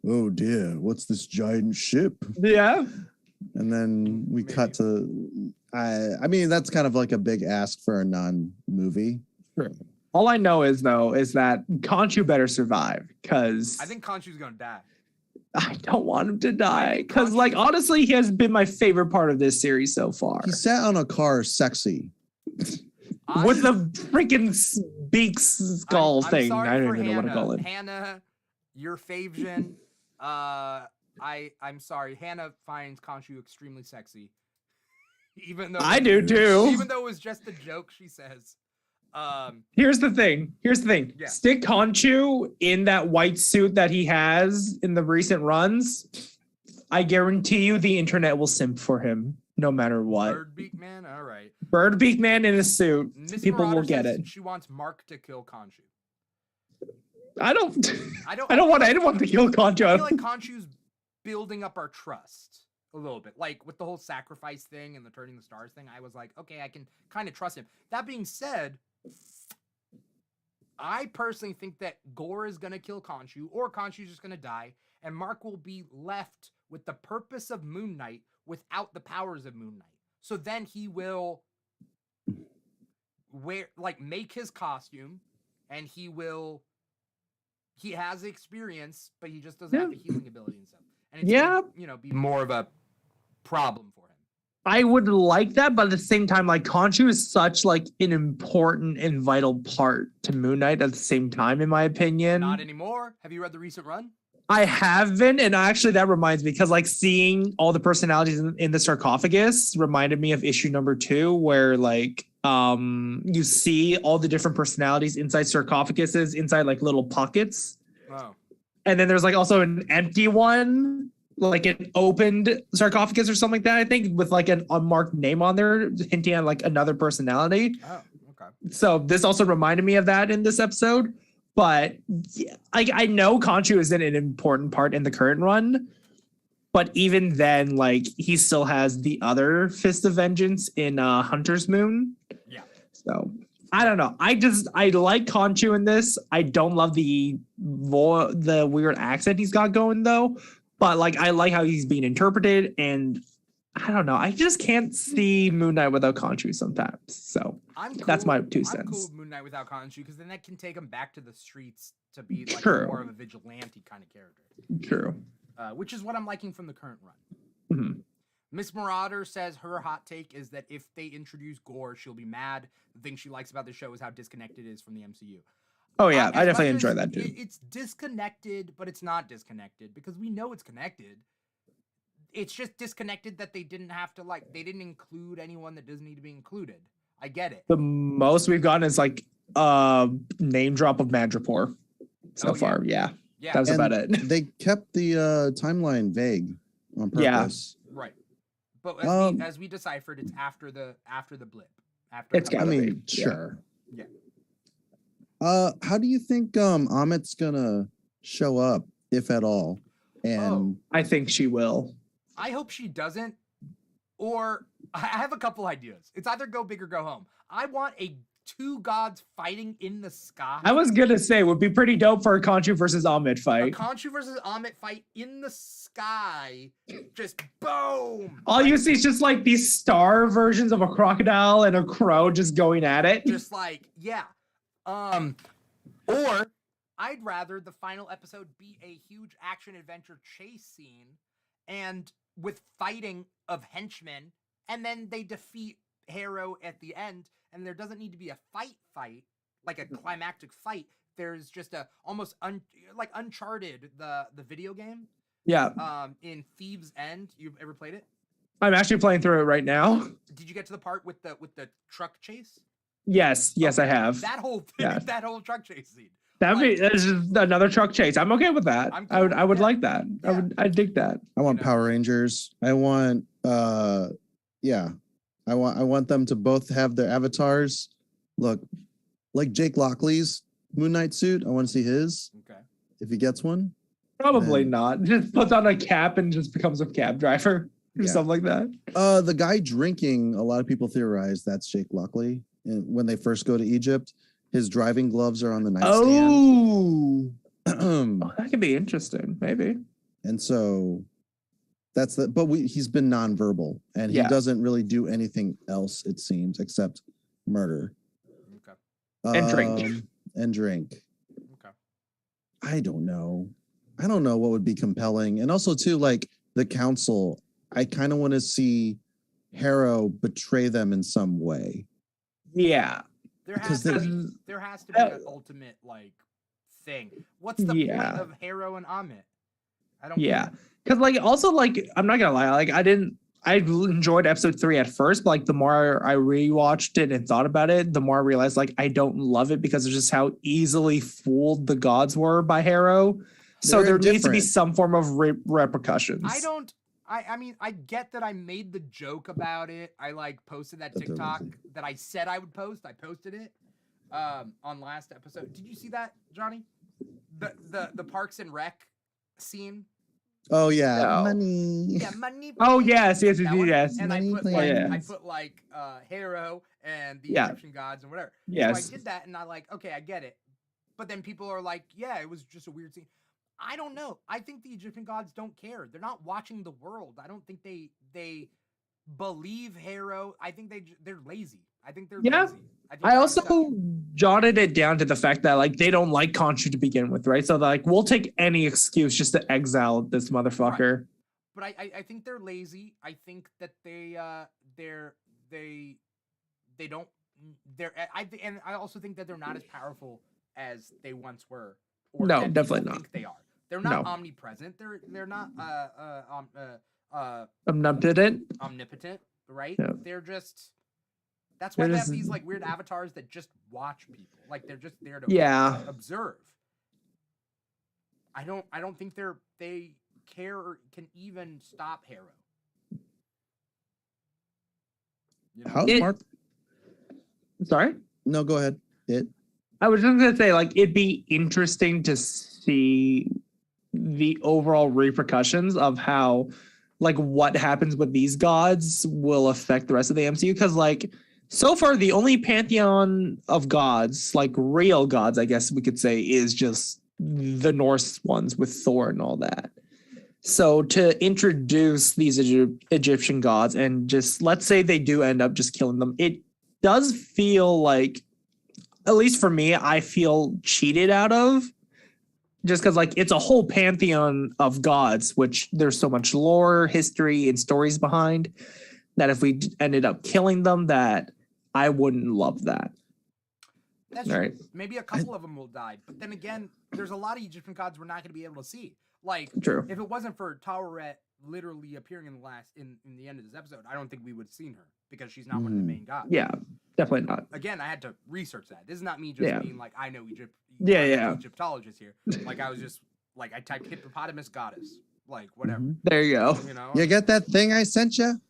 Oh dear, what's this giant ship? Yeah. And then we cut to. I mean, that's kind of like a big ask for a non-movie. Sure. All I know is that Khonshu better survive, because I think Khonshu's gonna die. I don't want him to die, because like honestly, he has been my favorite part of this series so far. He sat on a car, sexy, with the freaking beak skull thing. I don't even know what to call it. Hannah, your favorite. I'm sorry. Hannah finds Khonshu extremely sexy. Even though I do too. Even though it was just a joke, she says. Here's the thing. Yeah. Stick Khonshu in that white suit that he has in the recent runs. I guarantee you the internet will simp for him no matter what. Birdbeak Man? All right. Birdbeak Man in a suit. Miss People Marauder will get says it. She wants Mark to kill Khonshu. I don't want anyone to kill Khonshu. I feel like Khonshu's building up our trust a little bit. Like with the whole sacrifice thing and the turning the stars thing, I was like, okay, I can kind of trust him. That being said, I personally think that Gore is going to kill Khonshu, or Khonshu's just going to die, and Mark will be left with the purpose of Moon Knight without the powers of Moon Knight. So then he will make his costume, and he has experience, but he just doesn't have the healing ability and stuff. And it's gonna, be more of a problem for him. I would like that, but at the same time, like Khonshu is such like an important and vital part to Moon Knight at the same time, in my opinion. Not anymore. Have you read the recent run? I haven't, and actually that reminds me, because like seeing all the personalities in the sarcophagus reminded me of issue number 2, where like you see all the different personalities inside sarcophaguses, inside like little pockets. Wow. And then there's like also an empty one, like an opened sarcophagus or something like that, I think, with like an unmarked name on there, hinting at like another personality. Oh, okay. So this also reminded me of that in this episode. But yeah, I know Khonshu isn't an important part in the current run, But even then, like he still has the other Fist of Vengeance in Hunter's Moon. Yeah. So I don't know. I like Khonshu in this. I don't love the weird accent he's got going though. But like I like how he's being interpreted, and I don't know. I just can't see Moon Knight without Khonshu sometimes. So that's my 2 cents. I'm cool with Moon Knight without Khonshu because then that can take him back to the streets to be like True. more of a vigilante kind of character. True. Which is what I'm liking from the current run. Mm-hmm. Miss Marauder says her hot take is that if they introduce gore, she'll be mad. The thing she likes about the show is how disconnected it is from the MCU. Oh yeah, I As definitely much enjoy as that too. It's disconnected, but it's not disconnected because we know it's connected. It's just disconnected that they didn't have to they didn't include anyone that doesn't need to be included. I get it. The most we've gotten is like name drop of Madripoor so far. Yeah. Yeah. That was And about it. They kept the timeline vague on purpose. Right. But as we deciphered, it's after the blip. After It's gotta be. Sure. Yeah. How do you think Amit's gonna show up, if at all? And I think she will. I hope she doesn't. Or I have a couple ideas. It's either go big or go home. I want a 2 gods fighting in the sky. I was gonna say it would be pretty dope for a Khonshu versus Amit A fight. Khonshu versus Amit fight in the sky. Just boom. All you see is just like these star versions of a crocodile and a crow just going at it. Just yeah. Or I'd rather the final episode be a huge action adventure chase scene and with fighting of henchmen, and then they defeat Harrow at the end, and there doesn't need to be a fight, like a climactic fight. There's just a almost like Uncharted, the video game. Yeah. In Thieves' End. You've ever played it? I'm actually playing through it right now. Did you get to the part with the truck chase? Yes, I have. That whole thing, Yeah. that whole truck chase scene. That's just another truck chase. I'm okay with that. I'm I would cool, yeah. like that. Yeah. I'd dig that. I want Power Rangers. I want I want them to both have their avatars. Look, like Jake Lockley's Moon Knight suit. I want to see his. Okay. If he gets one. Probably then- not. Just puts on a cap and just becomes a cab driver or Yeah. something like that. The guy drinking, a lot of people theorize that's Jake Lockley. And when they first go to Egypt, his driving gloves are on the nightstand. Oh, that could be interesting. Maybe. And so that's the, but he's been nonverbal and he Yeah. doesn't really do anything else, it seems, except murder. Okay. And drink. And drink. Okay. I don't know what would be compelling. And also too, like the council, I kind of want to see Harrow betray them in some way. Yeah. There has to be an ultimate thing. What's the point of Harrow and Amit? I don't. Yeah. Because also I'm not gonna lie, I enjoyed episode 3 at first, but the more I rewatched it and thought about it, the more I realized I don't love it because of just how easily fooled the gods were by Harrow. So there needs to be some form of repercussions. I mean, I get that I made the joke about it. I posted that TikTok that I said I would post. I posted it on last episode. Did you see that, Johnny? The Parks and Rec scene. Oh yeah, No. money. Yeah, money. Oh yes. That one. Yes. And I Money put plans. Harrow and the Yeah. Egyptian gods and whatever. Yes. So I did that, and okay, I get it. But then people are yeah, it was just a weird scene. I don't know. I think the Egyptian gods don't care. They're not watching the world. I don't think they believe Harrow. I think they're lazy. I think they're lazy. I also jotted it down to the fact that they don't like Khonshu to begin with, right? So we'll take any excuse just to exile this motherfucker. Right. But I think they're lazy. I think that they don't. And I also think that they're not as powerful as they once were. Or No, that definitely people not. think they are. They're not No. omnipresent. They're not Omnipotent. right? Yeah. They're just. That's why They're they have just- these weird avatars that just watch people. They're just there to observe. I don't think they care or can even stop Harrow. You know? How's Mark? Sorry? No, go ahead. I was just gonna say, it'd be interesting to see the overall repercussions of how, like, what happens with these gods will affect the rest of the MCU. Because, like, so far, the only pantheon of gods, like real gods, I guess we could say, is just the Norse ones with Thor and all that. So to introduce these Egyptian gods and just, let's say they do end up just killing them, it does feel like, at least for me, I feel cheated out of. Just because, like, it's a whole pantheon of gods, which there's so much lore, history, and stories behind, that if we ended up killing them, that I wouldn't love that. That's right. Maybe a couple of them will die, but then again, there's a lot of Egyptian gods we're not going to be able to see. Like, True. If it wasn't for Taweret literally appearing in the end of this episode, I don't think we would have seen her because she's not one of the main gods. Yeah, definitely not. Again, I had to research that. This is not me just being like, I know Egyptologist here. Like, I was just like, I typed hippopotamus goddess, like whatever. There you go. You know, You get that thing I sent you?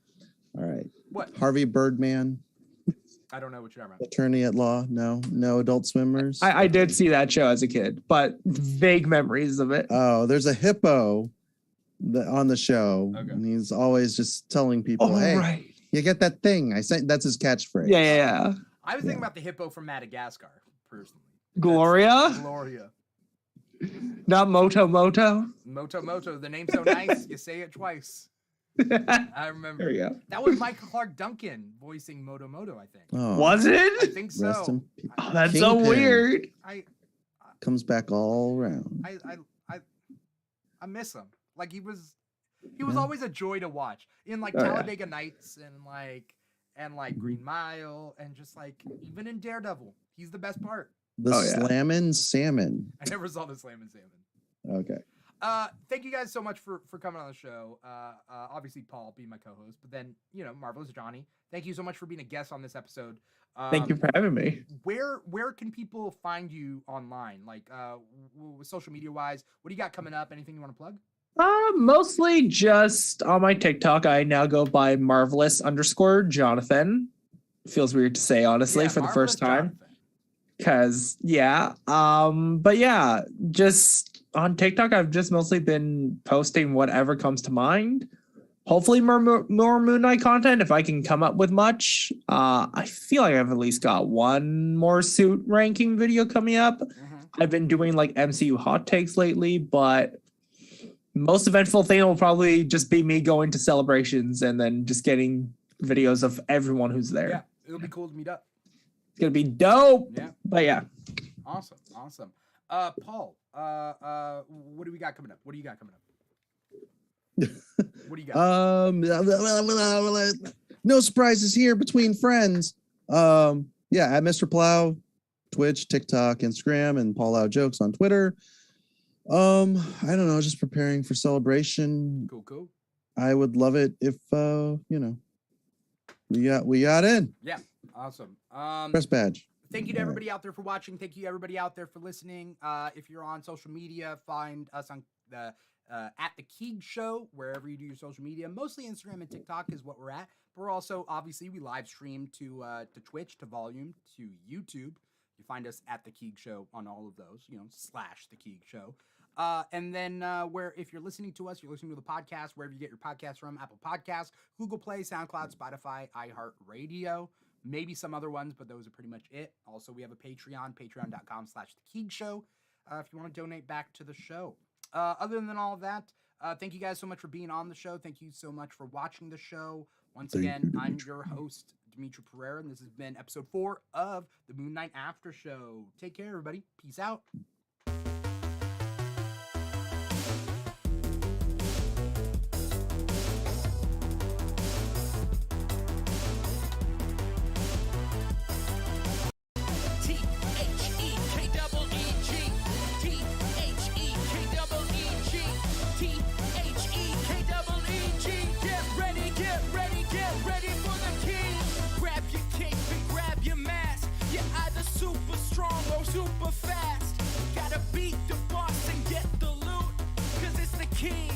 All right. What? Harvey Birdman, I don't know what you're talking about. attorney at law. No Adult Swimmers. I did see that show as a kid, but vague memories of it. Oh, there's a hippo on the show, and he's always just telling people, "Hey, right. you get that thing I sent." That's his catchphrase. Yeah. I was thinking about the hippo from Madagascar, personally. Gloria? Gloria. Not Moto. Moto. The name's so nice, you say it twice. I remember. There you go. That was Michael Clark Duncan voicing Moto, I think. Oh, Was it? I think so. rest in peace. Oh, that's so Kingpin weird. comes back all around. I miss him. Like, he was always a joy to watch in, like, Oh, Talladega Nights and Green Mile, and just like even in Daredevil, he's the best part. The Slammin' Salmon. I never saw the Slammin' Salmon. Okay. Thank you guys so much for coming on the show. Obviously Paul being my co-host, but then, you know, Marvelous Johnny. Thank you so much for being a guest on this episode. Thank you for having me. Where can people find you online? Like, social media wise, what do you got coming up? Anything you want to plug? Mostly just on my TikTok. I now go by Marvelous_Jonathan. Feels weird to say, honestly, for the first time. Because, but yeah, just on TikTok, I've just mostly been posting whatever comes to mind. Hopefully more Moon Knight content if I can come up with much. I feel like I've at least got one more suit ranking video coming up. I've been doing like MCU hot takes lately, but most eventful thing will probably just be me going to celebrations and then just getting videos of everyone who's there. Yeah, it'll be cool to meet up. It's gonna be dope. Yeah. But yeah. Awesome. Paul, what do we got coming up? What do you got coming up? What do you got? No surprises here between friends. At Mr. Plow, Twitch, TikTok, Instagram, and Paul Lau Jokes on Twitter. I don't know, just preparing for celebration. Cool. I would love it if we got in. Yeah, awesome. Press badge. Thank you to everybody out there for watching. Thank you everybody out there for listening. If you're on social media, find us on the at the Keeg Show, wherever you do your social media. Mostly Instagram and TikTok is what we're at. But we're also, obviously, we live stream to Twitch, to Volume, to YouTube. You find us at the Keeg Show on all of those, / the Keeg Show. And then where if you're listening to us, you're listening to the podcast, wherever you get your podcasts from, Apple Podcasts, Google Play, SoundCloud, Spotify, iHeartRadio, maybe some other ones, but those are pretty much it. Also, we have a Patreon, patreon.com/the Keeg Show, if you want to donate back to the show. Other than all of that, thank you guys so much for being on the show. Thank you so much for watching the show. Once again, I'm your host, Dimitri Pereira, and this has been episode 4 of the Moon Knight After Show. Take care, everybody. Peace out. Super strong or super fast. Gotta beat the boss and get the loot, 'cause it's the king.